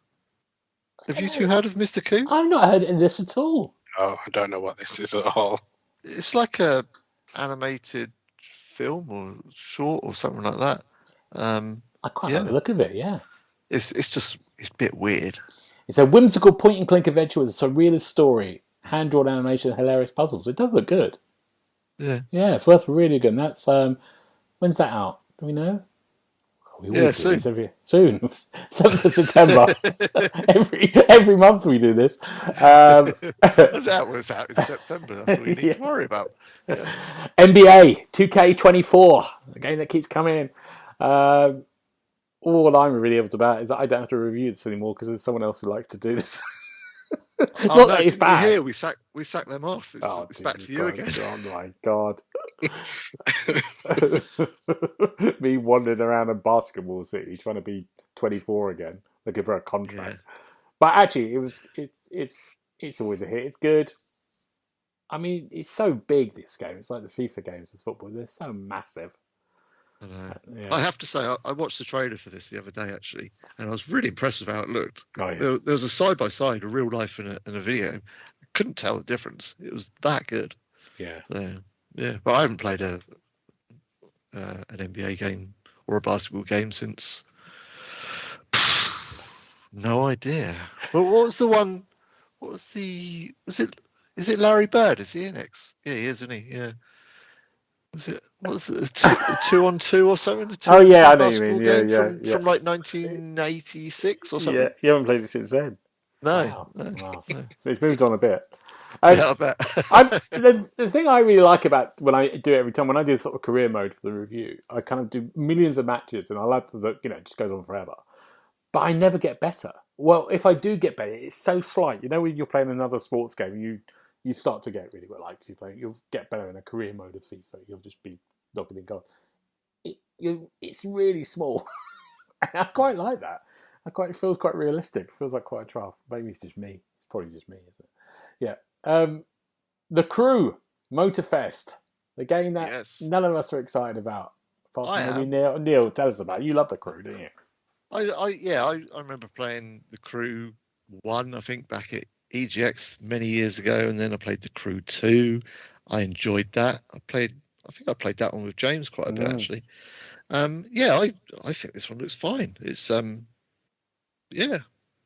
[SPEAKER 2] Have you two heard of Mr. Koo?
[SPEAKER 1] I've not heard of this at all.
[SPEAKER 3] Oh, I don't know what this is at all.
[SPEAKER 2] It's like a animated film or short or something like that.
[SPEAKER 1] I quite like the look of it. Yeah.
[SPEAKER 2] It's a bit weird.
[SPEAKER 1] It's a whimsical point and click adventure with a surrealist story, hand drawn animation, and hilarious puzzles. It does look good.
[SPEAKER 2] Yeah.
[SPEAKER 1] Yeah, it's worth really good. And that's when's that out? Do we know?
[SPEAKER 2] Soon.
[SPEAKER 1] Soon, 7th of September. every month we do this.
[SPEAKER 2] It's out when it's out in September. That's what we need to worry about. Yeah.
[SPEAKER 1] NBA 2K24, the game that keeps coming. All I'm really able about is that I don't have to review this anymore because there's someone else who likes to do this. Not that it's bad.
[SPEAKER 2] Here we sack them off. It's back to you again.
[SPEAKER 1] Oh my god. Me wandering around a basketball city trying to be 24 again, looking for a contract. Yeah. But actually, it's always a hit. It's good. I mean, it's so big, this game. It's like the FIFA games, this football. They're so massive.
[SPEAKER 2] I know. Yeah. I have to say, I watched the trailer for this the other day, actually, and I was really impressed with how it looked. Oh, yeah. There was a side-by-side, a real life and a video. I couldn't tell the difference. It was that good.
[SPEAKER 1] Yeah.
[SPEAKER 2] So, yeah, but I haven't played an NBA game or a basketball game since... no idea. But what was the one... Is it Larry Bird? Is he in X? Yeah, he is, isn't he? Yeah. What was it, 2-on-2 or something?
[SPEAKER 1] Oh yeah, I know what you mean.
[SPEAKER 2] From like 1986 or something.
[SPEAKER 1] Yeah, you haven't played it since then.
[SPEAKER 2] No.
[SPEAKER 1] Wow. So it's moved on a bit.
[SPEAKER 2] Yeah, I bet.
[SPEAKER 1] The thing I really like about when I do it every time, when I do sort of career mode for the review, I kind of do millions of matches, and I like that it just goes on forever. But I never get better. Well, if I do get better, it's so slight. You know, when you're playing another sports game, you start to get really well. Like you'll get better in a career mode of FIFA. You'll just be knocking in goals. It's really small. I quite like that. It feels quite realistic. It feels like quite a trial. Maybe it's just me. It's probably just me, isn't it? Yeah. The Crew Motorfest, the game that none of us are excited about. Apart from maybe Neil, tell us about it. You love The Crew, don't you?
[SPEAKER 2] I remember playing The Crew 1, I think, back at EGX many years ago, and then I played The Crew 2. I enjoyed that. I think I played that one with James quite a bit, actually. I think this one looks fine. It's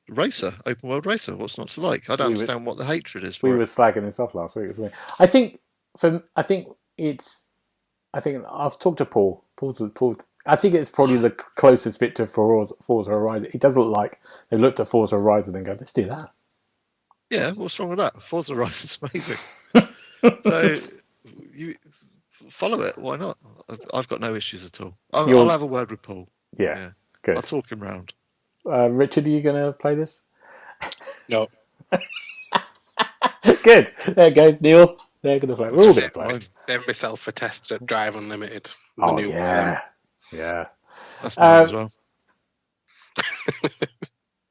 [SPEAKER 2] racer, open world racer. What's not to like? I don't understand what the hatred is for.
[SPEAKER 1] We were slagging this off last week as well. I think I've talked to Paul. Paul. I think it's probably the closest bit to Forza Horizon. It does look like they looked at Forza Horizon and go, let's do that.
[SPEAKER 2] Yeah, what's wrong with that? Forza Horizon's amazing. So you follow it. Why not? I've got no issues at all. I'll have a word with Paul.
[SPEAKER 1] Yeah, good.
[SPEAKER 2] I'll talk him round.
[SPEAKER 1] Richard, are you going to play this?
[SPEAKER 3] No.
[SPEAKER 1] Good. There you go, Neil. They're going to play. We're all going to play.
[SPEAKER 3] Save myself for Test Drive Unlimited.
[SPEAKER 1] Yeah.
[SPEAKER 2] That's mine as well.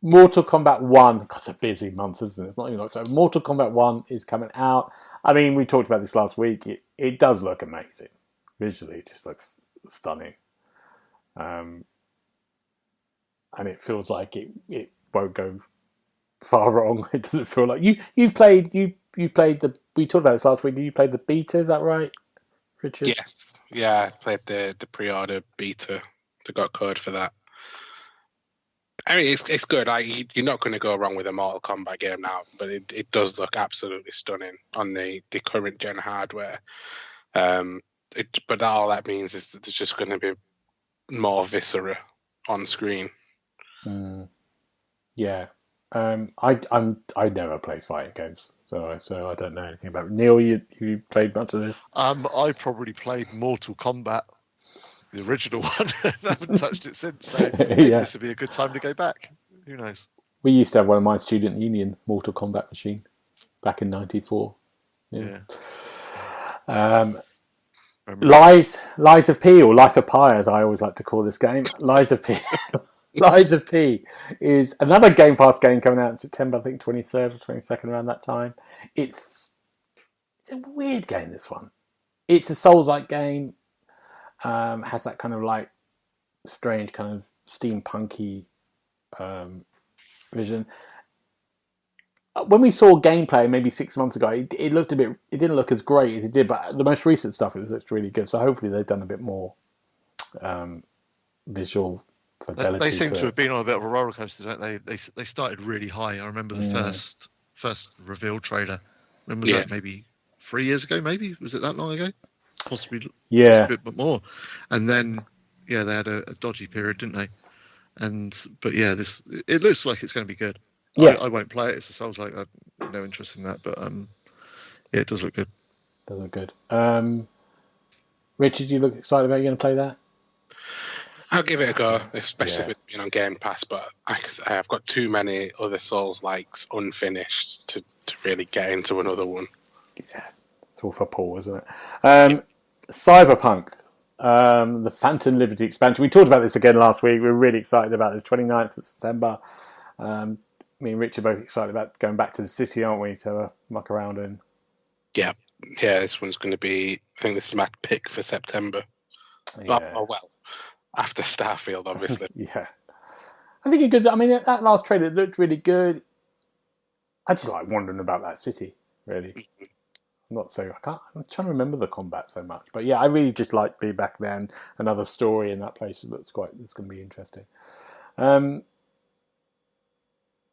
[SPEAKER 1] Mortal Kombat 1. God, it's a busy month, isn't it? It's not even October. Mortal Kombat 1 is coming out. I mean, we talked about this last week. It does look amazing. Visually, it just looks stunning. And it feels like it won't go far wrong. It doesn't feel like... You've played the... We talked about this last week. You played the beta, is that right, Richard?
[SPEAKER 3] Yes. Yeah, I played the pre-order beta. I got code for that. I mean, it's good. You're not going to go wrong with a Mortal Kombat game now, but it does look absolutely stunning on the current gen hardware. But all that means is that there's just going to be more viscera on screen.
[SPEAKER 1] Yeah. I never play fighting games, so I don't know anything about it. Neil, you played much of this?
[SPEAKER 2] I probably played Mortal Kombat, the original one, and haven't touched it since. So maybe
[SPEAKER 1] Yeah.
[SPEAKER 2] this would be a good time to go back. Who knows?
[SPEAKER 1] We used to have one of my student union Mortal Kombat machine back in '94. Yeah. Lies of P, or Life of Pi, as I always like to call this game. Lies of P. Lies of P is another Game Pass game coming out in September, I think 23rd or 22nd, around that time. It's a weird game, this one. It's a Souls-like game. Has that kind of like strange kind of steampunky vision. When we saw gameplay maybe 6 months ago, it looked a bit. It didn't look as great as it did, but the most recent stuff it looks really good. So hopefully they've done a bit more visual fidelity.
[SPEAKER 2] They seem to have been on a bit of a roller coaster, don't they? They started really high. I remember the first reveal trailer. When was that? Maybe 3 years ago. Maybe was it that long ago? Possibly.
[SPEAKER 1] Yeah.
[SPEAKER 2] A bit more. And then they had a dodgy period, didn't they? But it looks like it's going to be good.
[SPEAKER 1] Yeah.
[SPEAKER 2] I won't play it. It's a Souls like that. No interest in that, but it does look good.
[SPEAKER 1] Does look good. Richard, you look excited about you going to play that?
[SPEAKER 3] I'll give it a go, especially with being on Game Pass. But I've got too many other Souls likes unfinished to really get into another one.
[SPEAKER 1] Yeah, it's all for Paul, isn't it? Cyberpunk, the Phantom Liberty expansion. We talked about this again last week. We're really excited about this. 29th of September. Me and Rich are both excited about going back to the city, aren't we, to muck around in?
[SPEAKER 3] Yeah, this one's going to be, I think this is my pick for September.
[SPEAKER 1] Yeah.
[SPEAKER 3] After Starfield, obviously.
[SPEAKER 1] Yeah. I think it goes, I mean, that last trailer looked really good. I just like wandering about that city, really. I'm trying to remember the combat so much. But yeah, I really just like being back there, and another story in that place it's going to be interesting.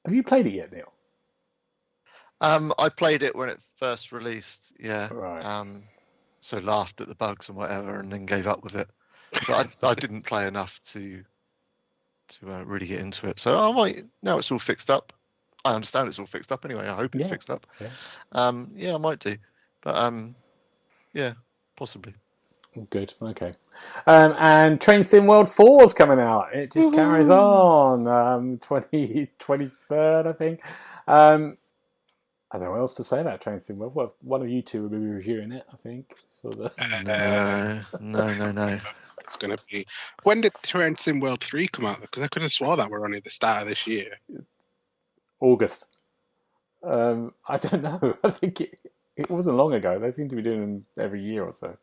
[SPEAKER 1] Have you played it yet, Neil?
[SPEAKER 2] I played it when it first released,
[SPEAKER 1] Right.
[SPEAKER 2] So laughed at the bugs and whatever, and then gave up with it. But I didn't play enough to really get into it. So I might, now it's all fixed up. I understand it's all fixed up anyway. I hope it's fixed up.
[SPEAKER 1] Yeah.
[SPEAKER 2] I might do. But possibly.
[SPEAKER 1] Good. Okay. And Train Sim World 4 is coming out. It just carries on. 23rd, I think. I don't know what else to say about Train Sim World. Well, one of you two will be reviewing it, I think. For the
[SPEAKER 2] No.
[SPEAKER 3] It's going to be. When did Train Sim World 3 come out? Because I could have swore that we're only at the start of this year.
[SPEAKER 1] August. I don't know. I think it wasn't long ago. They seem to be doing them every year or so.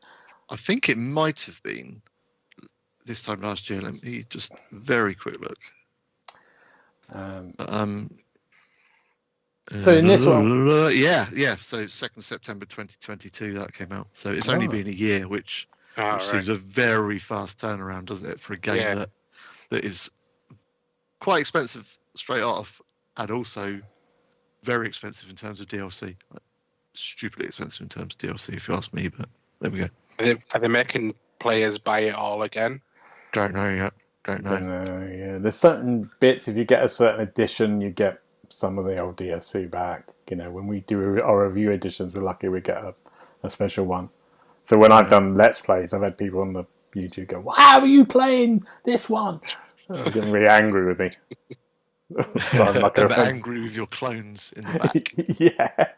[SPEAKER 2] I think it might have been this time last year. Let me just very quick look.
[SPEAKER 1] So in this one,
[SPEAKER 2] So 2nd September 2022 that came out. So it's only been a year, which seems a very fast turnaround, doesn't it, for a game that is quite expensive straight off, and also very expensive in terms of DLC. Like, stupidly expensive in terms of DLC, if you ask me. But there we go.
[SPEAKER 3] Are they making players buy it all again?
[SPEAKER 2] Don't know yet. Don't know.
[SPEAKER 1] Yeah. There's certain bits. If you get a certain edition, you get some of the old DLC back. You know, when we do our review editions, we're lucky we get a special one. So when I've done Let's Plays, I've had people on the YouTube go, "How are you playing this one?" They're getting really angry with me. So I'm like,
[SPEAKER 2] angry with your clones in the back.
[SPEAKER 1] Yeah.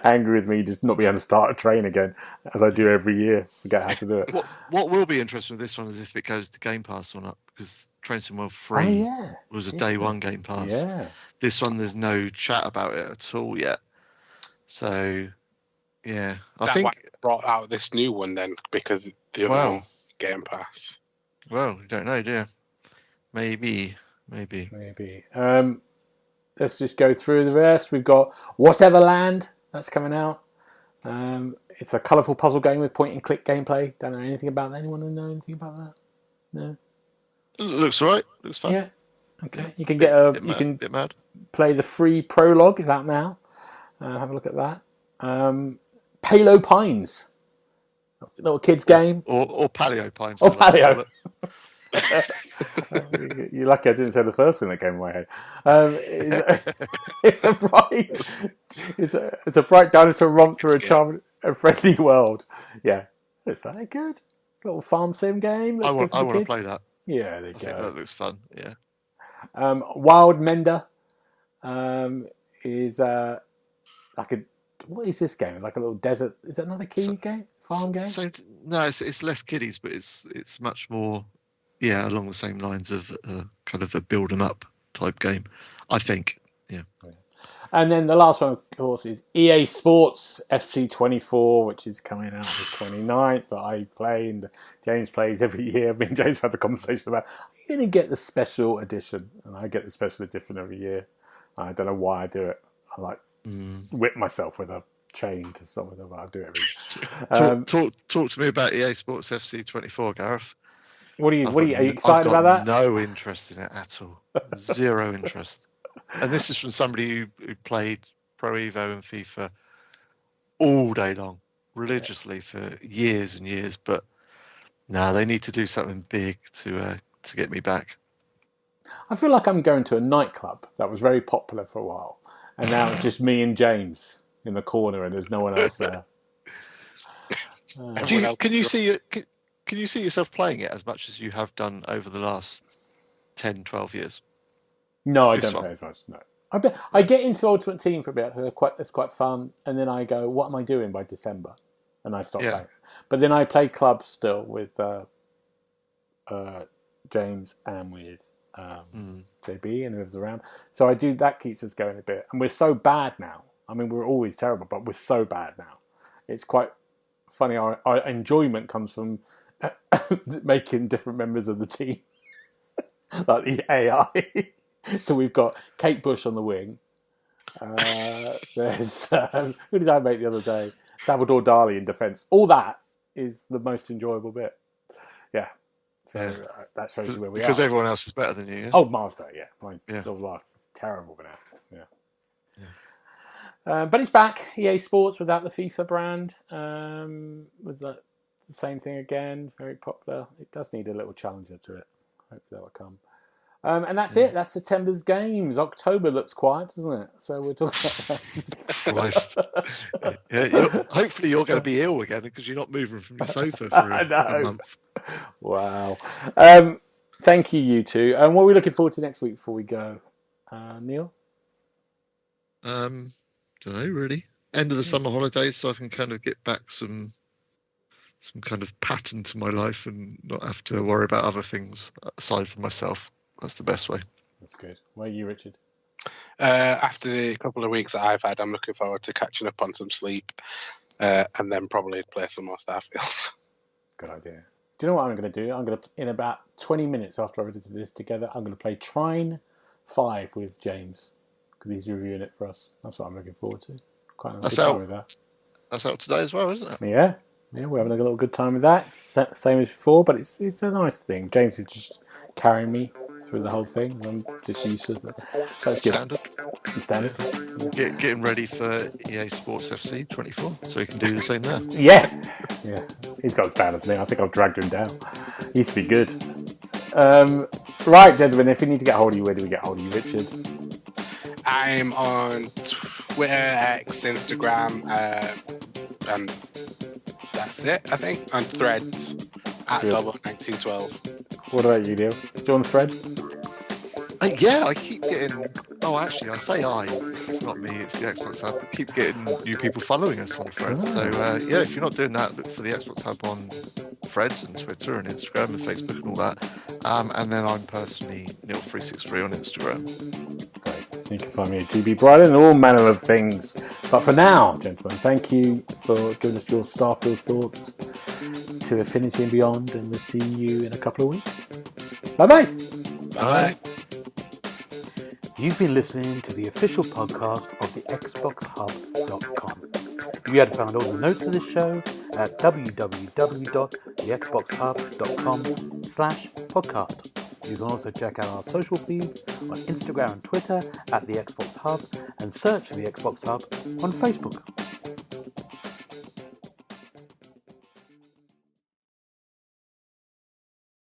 [SPEAKER 1] Angry with me just not being able to start a train again, as I do every year. Forget how to do it.
[SPEAKER 2] What will be interesting with this one is if it goes to Game Pass or not, because Train Sim World 3 was a day one Game Pass.
[SPEAKER 1] Yeah.
[SPEAKER 2] This one, there's no chat about it at all yet. So, yeah. I think
[SPEAKER 3] why they brought out this new one then, because the other one Game Pass.
[SPEAKER 2] Well, you don't know, do you? Maybe.
[SPEAKER 1] Let's just go through the rest. We've got Whatever Land. That's coming out. It's a colourful puzzle game with point-and-click gameplay. Don't know anything about that. Anyone know anything about that? No?
[SPEAKER 2] Looks alright. Looks fun.
[SPEAKER 1] Yeah. Okay. You can get
[SPEAKER 2] bit mad.
[SPEAKER 1] Play the free prologue. Is out now? Have a look at that. Palo Pines. Little kids game.
[SPEAKER 2] Or Paleo Pines.
[SPEAKER 1] Or Paleo. You're lucky I didn't say the first thing that came in my head. It's a bright dinosaur romp through a charming and friendly world. Yeah, it's that good. It's a little farm sim game.
[SPEAKER 2] I want to
[SPEAKER 1] kids.
[SPEAKER 2] play that.
[SPEAKER 1] Yeah, there you
[SPEAKER 2] I think that looks fun. Yeah.
[SPEAKER 1] Wild Mender is like a. What is this game? It's like a little desert. Is it another kiddie game? Farm game?
[SPEAKER 2] So no, it's less kiddies, but it's much more, yeah, along the same lines of kind of a build 'em up type game, I think. Yeah.
[SPEAKER 1] And then the last one, of course, is EA Sports FC 24, which is coming out on the 29th. That I play and James plays every year. Me and James had the conversation about, are you going to get the special edition? And I get the special edition every year. I don't know why I do it. I like whip myself with a chain to something, but I do it every year.
[SPEAKER 2] Talk to me about EA Sports FC 24, Gareth.
[SPEAKER 1] Are you excited about that?
[SPEAKER 2] No interest in it at all. Zero interest. And this is from somebody who played Pro Evo and FIFA all day long, religiously for years and years. But no, they need to do something big to get me back.
[SPEAKER 1] I feel like I'm going to a nightclub that was very popular for a while, and now it's just me and James in the corner, and there's no one else there.
[SPEAKER 2] Can you see yourself playing it as much as you have done over the last 10, 12 years?
[SPEAKER 1] No, I don't play as much. No, I get into Ultimate Team for a bit. It's quite fun, and then I go, "What am I doing?" by December, and I stop playing. But then I play clubs still with James and with JB and whoever's around. So I do that, keeps us going a bit. And we're so bad now. I mean, we're always terrible, but we're so bad now. It's quite funny. Our enjoyment comes from making different members of the team, like the AI. So we've got Kate Bush on the wing. There's who did I make the other day? Salvador Dali in defence. All that is the most enjoyable bit. Yeah. So that shows you where we are.
[SPEAKER 2] Because everyone else is better than you. Yeah?
[SPEAKER 1] Oh, miles better. Yeah. My little life is terrible now. Yeah. But it's back. EA Sports without the FIFA brand. With the same thing again. Very popular. It does need a little challenger to it. Hopefully that will come. And that's it. That's September's games. October looks quiet, doesn't it? So we're talking
[SPEAKER 2] about hopefully you're going to be ill again because you're not moving from your sofa for a month.
[SPEAKER 1] Wow. Thank you two. And what are we looking forward to next week before we go? Neil?
[SPEAKER 2] Don't know, really. End of the summer holidays, so I can kind of get back some kind of pattern to my life and not have to worry about other things aside from myself. That's the best way.
[SPEAKER 1] That's good. Where are you, Richard?
[SPEAKER 3] After the couple of weeks that I've had, I'm looking forward to catching up on some sleep and then probably play some more Starfield.
[SPEAKER 1] Good idea. Do you know what I'm going to do? I'm going to, in about 20 minutes after I did this together, I'm going to play Trine 5 with James because he's reviewing it for us. That's what I'm looking forward to. Quite a good time with that.
[SPEAKER 2] That's out today as well, isn't it?
[SPEAKER 1] Yeah. Yeah, we're having a little good time with that. Same as before, but it's a nice thing. James is just carrying me through the whole thing. I'm just used to it. That's
[SPEAKER 2] Standard.
[SPEAKER 1] Standard.
[SPEAKER 2] Yeah. Getting ready for EA Sports FC 24, so he can do the same there.
[SPEAKER 1] Yeah. He's got as bad as me. I think I've dragged him down. He used to be good. Right, gentlemen, if we need to get hold of you, where do we get hold of you, Richard?
[SPEAKER 3] I'm on Twitter, X, Instagram, and that's it, I think. On Threads at Double1912.
[SPEAKER 1] What about you, Neil? Do you on Threads?
[SPEAKER 2] I keep getting. Oh, actually, I say it's not me. It's the Xbox Hub. I keep getting new people following us on Threads. So if you're not doing that, look for the Xbox Hub on Threads and Twitter and Instagram and Facebook and all that. And then I'm personally Neil363 on Instagram.
[SPEAKER 1] Great. You can find me at GB Bryden and all manner of things. But for now, gentlemen, thank you for giving us your Starfield thoughts to Infinity and Beyond, and we'll see you in a couple of weeks. Bye-bye.
[SPEAKER 3] Bye.
[SPEAKER 1] You've been listening to the official podcast of TheXboxHub.com. You had found all the notes of this show at www.TheXboxHub.com/podcast. You can also check out our social feeds on Instagram and Twitter at The Xbox Hub, and search for The Xbox Hub on Facebook.